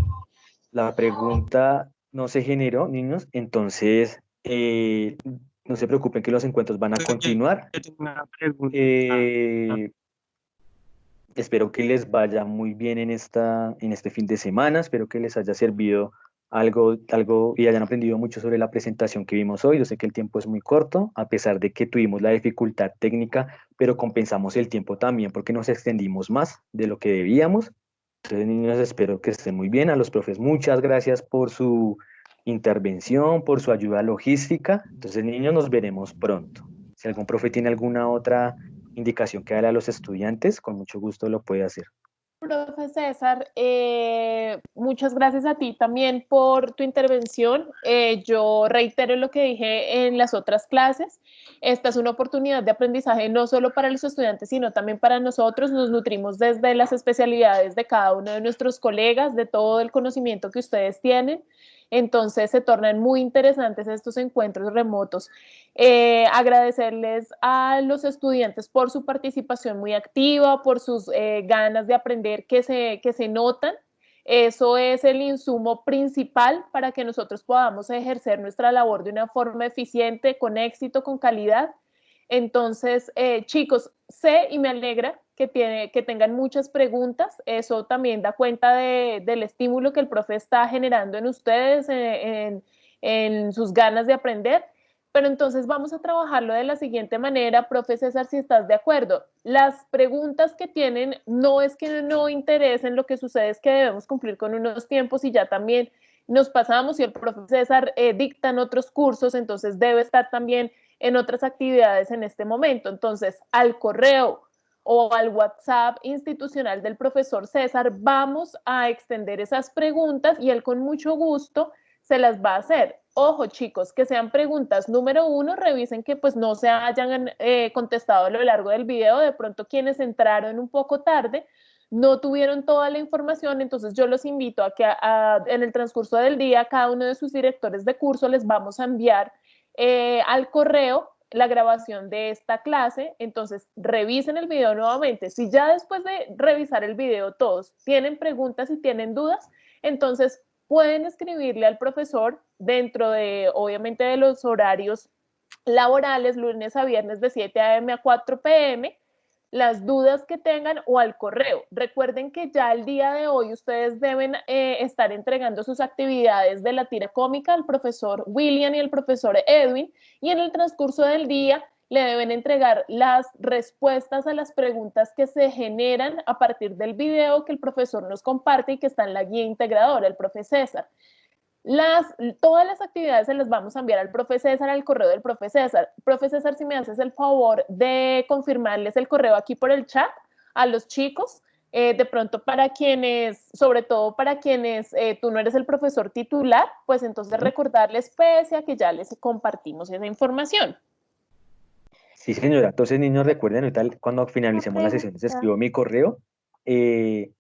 la pregunta no se generó, niños, entonces no se preocupen que los encuentros van a continuar. Espero que les vaya muy bien en este fin de semana, espero que les haya servido algo y hayan aprendido mucho sobre la presentación que vimos hoy. Yo sé que el tiempo es muy corto, a pesar de que tuvimos la dificultad técnica, pero compensamos el tiempo también porque nos extendimos más de lo que debíamos. Entonces, niños, espero que estén muy bien. A los profes, muchas gracias por su intervención, por su ayuda logística. Entonces, niños, nos veremos pronto. Si algún profe tiene alguna otra indicación que darle a los estudiantes, con mucho gusto lo puede hacer. Profe César, muchas gracias a ti también por tu intervención. Yo reitero lo que dije en las otras clases. Esta es una oportunidad de aprendizaje no solo para los estudiantes, sino también para nosotros. Nos nutrimos desde las especialidades de cada uno de nuestros colegas, de todo el conocimiento que ustedes tienen. Entonces se tornan muy interesantes estos encuentros remotos. Agradecerles a los estudiantes por su participación muy activa, por sus ganas de aprender que se notan. Eso es el insumo principal para que nosotros podamos ejercer nuestra labor de una forma eficiente, con éxito, con calidad. Entonces, chicos, sé y me alegra que tengan muchas preguntas. Eso también da cuenta del estímulo que el profe está generando en ustedes, en sus ganas de aprender. Pero entonces vamos a trabajarlo de la siguiente manera, profe César, si estás de acuerdo. Las preguntas que tienen no es que no interesen, lo que sucede es que debemos cumplir con unos tiempos y ya también nos pasamos y el profe César dicta en otros cursos, entonces debe estar también en otras actividades en este momento. Entonces, al correo o al WhatsApp institucional del profesor César, vamos a extender esas preguntas y él con mucho gusto se las va a hacer. Ojo, chicos, que sean preguntas. Número 1, revisen que pues no se hayan contestado a lo largo del video. De pronto quienes entraron un poco tarde no tuvieron toda la información, entonces yo los invito a que en el transcurso del día cada uno de sus directores de curso les vamos a enviar al correo la grabación de esta clase. Entonces revisen el video nuevamente. Si ya después de revisar el video todos tienen preguntas y tienen dudas, entonces pueden escribirle al profesor dentro de, obviamente, de los horarios laborales, lunes a viernes de 7 a.m. a 4 p.m., las dudas que tengan o al correo. Recuerden que ya el día de hoy ustedes deben estar entregando sus actividades de la tira cómica al profesor William y al profesor Edwin, y en el transcurso del día le deben entregar las respuestas a las preguntas que se generan a partir del video que el profesor nos comparte y que está en la guía integradora, el profe César. Todas las actividades se las vamos a enviar al profe César, al correo del profe César. Profe César, si me haces el favor de confirmarles el correo aquí por el chat a los chicos, de pronto para quienes, sobre todo para quienes tú no eres el profesor titular, pues entonces recordarles pese a que ya les compartimos esa información. Sí, señora. Entonces, niños, recuerden, ahorita cuando finalicemos la sesión, les escribo mi correo.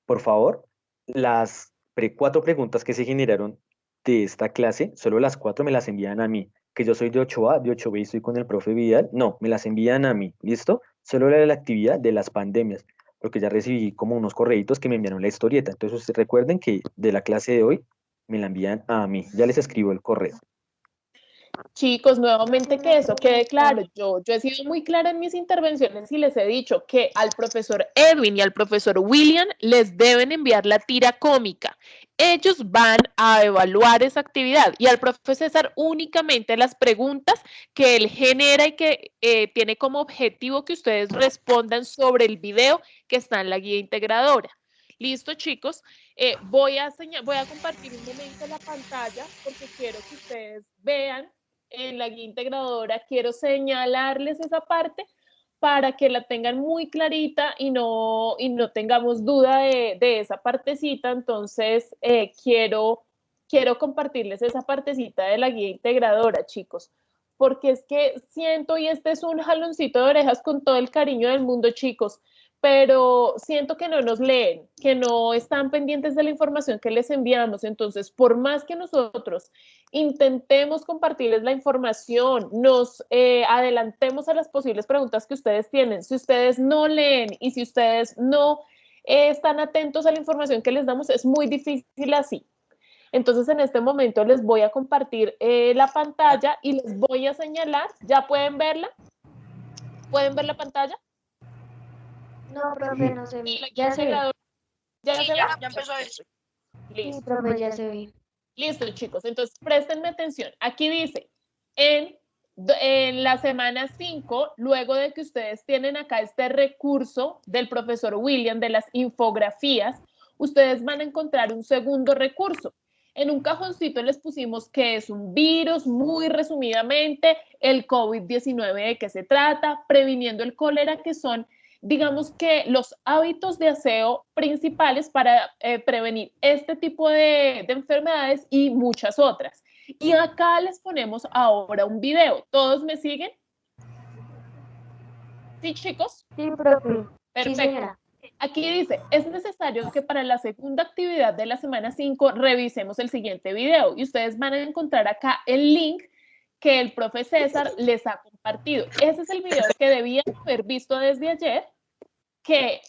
Por favor, las 4 preguntas que se generaron de esta clase, solo las 4 me las envían a mí, que yo soy de 8A, de 8B y estoy con el profe Vidal. No, me las envían a mí, ¿listo? Solo la actividad de las pandemias, porque ya recibí como unos correitos que me enviaron la historieta. Entonces, ustedes recuerden que de la clase de hoy me la envían a mí. Ya les escribo el correo. Chicos, nuevamente que eso quede claro. Yo he sido muy clara en mis intervenciones y les he dicho que al profesor Edwin y al profesor William les deben enviar la tira cómica. Ellos van a evaluar esa actividad y al profe César únicamente las preguntas que él genera y que tiene como objetivo que ustedes respondan sobre el video que está en la guía integradora. Listo, chicos. Voy a compartir un momento la pantalla porque quiero que ustedes vean en la guía integradora. Quiero señalarles esa parte para que la tengan muy clarita y no tengamos duda de esa partecita. Entonces, quiero compartirles esa partecita de la guía integradora, chicos, porque es que siento, y este es un jaloncito de orejas con todo el cariño del mundo, chicos, pero siento que no nos leen, que no están pendientes de la información que les enviamos. Entonces, por más que nosotros intentemos compartirles la información, nos adelantemos a las posibles preguntas que ustedes tienen, si ustedes no leen y si ustedes no están atentos a la información que les damos, es muy difícil así. Entonces, en este momento les voy a compartir la pantalla y les voy a señalar. ¿Ya pueden verla? ¿Pueden ver la pantalla? No, profe, no se ve. Ya se ve. ¿Ya Sí, se ve? ya empezó a verse. Listo. Sí, profe, ya se ve. Listo, chicos. Entonces, préstenme atención. Aquí dice, en la semana 5, luego de que ustedes tienen acá este recurso del profesor William de las infografías, ustedes van a encontrar un segundo recurso. En un cajoncito les pusimos que es un virus, muy resumidamente, el COVID-19, de qué se trata, previniendo el cólera, que son, digamos que, los hábitos de aseo principales para prevenir este tipo de enfermedades y muchas otras. Y acá les ponemos ahora un video. ¿Todos me siguen? ¿Sí, chicos? Sí, profe. Perfecto. Sí, señora. Aquí dice, es necesario que para la segunda actividad de la semana 5 revisemos el siguiente video y ustedes van a encontrar acá el link que el profe César les ha compartido. Ese es el video que debían haber visto desde ayer, que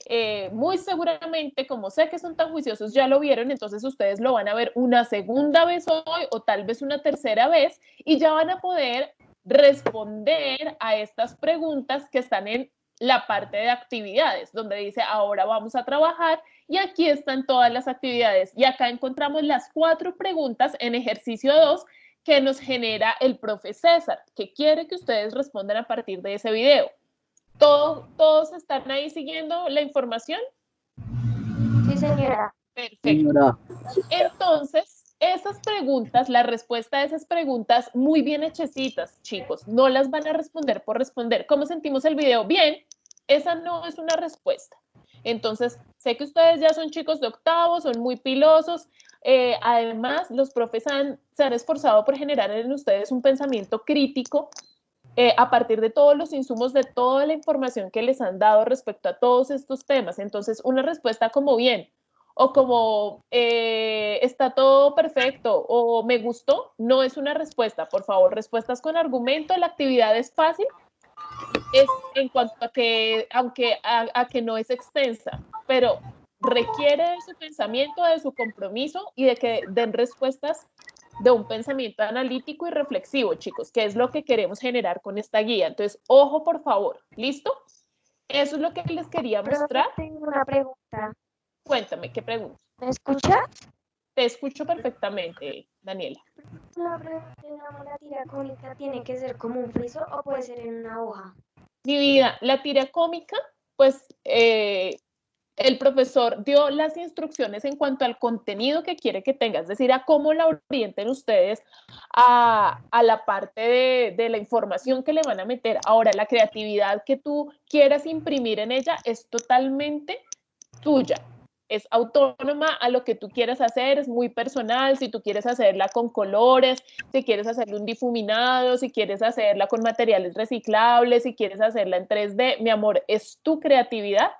muy seguramente, como sé que son tan juiciosos, ya lo vieron, entonces ustedes lo van a ver una segunda vez hoy o tal vez una tercera vez y ya van a poder responder a estas preguntas que están en la parte de actividades, donde dice ahora vamos a trabajar y aquí están todas las actividades. Y acá encontramos las 4 preguntas en ejercicio 2 que nos genera el profe César, que quiere que ustedes respondan a partir de ese video. ¿Todos están ahí siguiendo la información? Sí, señora. Perfecto. Señora. Entonces, esas preguntas, la respuesta a esas preguntas, muy bien hechecitas, chicos, no las van a responder por responder. ¿Cómo sentimos el video? Bien, esa no es una respuesta. Entonces, sé que ustedes ya son chicos de octavo, son muy pilosos. Además, los profes se han esforzado por generar en ustedes un pensamiento crítico a partir de todos los insumos, de toda la información que les han dado respecto a todos estos temas. Entonces, una respuesta como bien o como está todo perfecto o me gustó, no es una respuesta. Por favor, respuestas con argumento. La actividad es fácil, es en cuanto a que, aunque a que no es extensa, pero requiere de su pensamiento, de su compromiso y de que den respuestas de un pensamiento analítico y reflexivo, chicos, que es lo que queremos generar con esta guía. Entonces, ojo, por favor, ¿listo? Eso es lo que les quería mostrar. Pero tengo una pregunta. Cuéntame, ¿qué pregunta? ¿Me escuchas? Te escucho perfectamente, Daniela. ¿La tira cómica tiene que ser como un friso o puede ser en una hoja? Mi vida, la tira cómica, pues el profesor dio las instrucciones en cuanto al contenido que quiere que tenga, es decir, a cómo la orienten ustedes a la parte de la información que le van a meter. Ahora, la creatividad que tú quieras imprimir en ella es totalmente tuya. Es autónoma a lo que tú quieras hacer, es muy personal. Si tú quieres hacerla con colores, si quieres hacerle un difuminado, si quieres hacerla con materiales reciclables, si quieres hacerla en 3D, mi amor, es tu creatividad.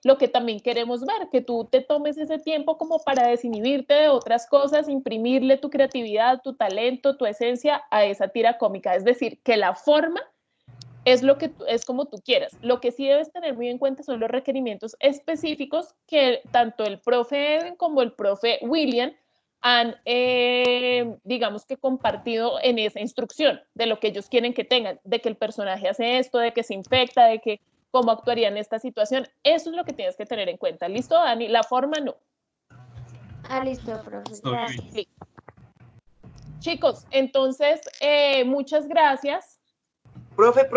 Lo que también queremos ver, que tú te tomes ese tiempo como para desinhibirte de otras cosas, imprimirle tu creatividad, tu talento, tu esencia a esa tira cómica. Es decir, que la forma es lo que es como tú quieras. Lo que sí debes tener muy en cuenta son los requerimientos específicos que tanto el profe Edwin como el profe William han, digamos que compartido en esa instrucción de lo que ellos quieren que tengan, de que el personaje hace esto, de que se infecta, de que cómo actuaría en esta situación. Eso es lo que tienes que tener en cuenta. ¿Listo, Dani? La forma no. Ah, listo, profe. Gracias. Sí. Chicos, entonces, muchas gracias. Profe,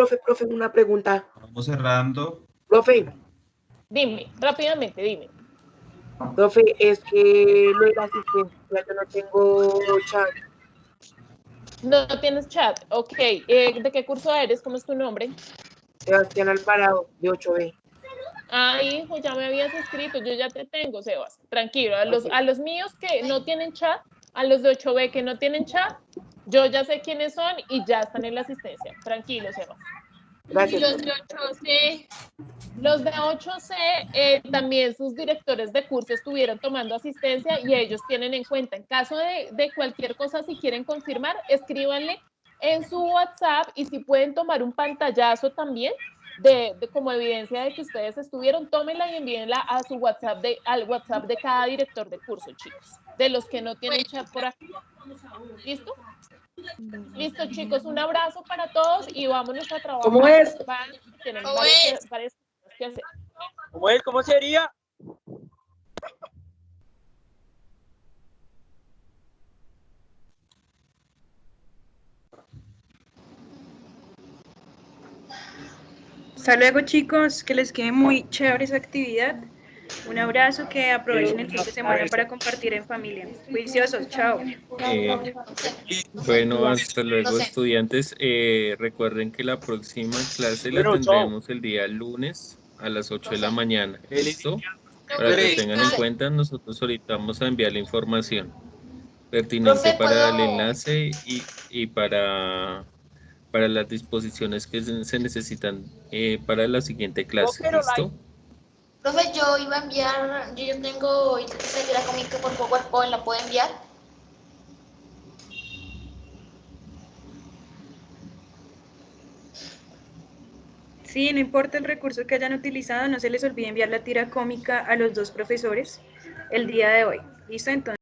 una pregunta. Vamos cerrando. Profe. Dime, rápidamente, dime. Profe, es que lo de la asistencia, yo no tengo chat. No tienes chat, ok. ¿De qué curso eres? ¿Cómo es tu nombre? Sebastián Alvarado, de 8B. Ah, hijo, ya me habías escrito, yo ya te tengo, Sebas. Tranquilo, a los míos que no tienen chat, a los de 8B que no tienen chat, yo ya sé quiénes son y ya están en la asistencia. Tranquilo, Sebas. Gracias. Los de 8C. Los de 8C también sus directores de curso estuvieron tomando asistencia y ellos tienen en cuenta, en caso de cualquier cosa, si quieren confirmar, escríbanle en su WhatsApp y si pueden tomar un pantallazo también de como evidencia de que ustedes estuvieron, tómenla y envíenla a su WhatsApp al WhatsApp de cada director de curso, chicos, de los que no tienen chat por aquí. ¿Listo? Listo, chicos, un abrazo para todos y vámonos a trabajar. ¿Cómo es? Tienen ¿Cómo varias cosas que hacer. ¿Cómo es? ¿Cómo sería? Hasta luego, chicos, que les quede muy chévere esa actividad. Un abrazo, que aprovechen el fin de semana para compartir en familia. Juiciosos, chao. Bueno, hasta luego, estudiantes. Recuerden que la próxima clase la tendremos el día lunes a las 8 de la mañana. ¿Listo? Para que tengan en cuenta, nosotros ahorita vamos a enviar la información pertinente para el enlace y para las disposiciones que se necesitan para la siguiente clase. ¿Listo? Profe, yo iba a enviar, yo tengo la cómica por PowerPoint, ¿la puedo enviar? Sí, no importa el recurso que hayan utilizado, no se les olvide enviar la tira cómica a los dos profesores el día de hoy. ¿Listo? Entonces.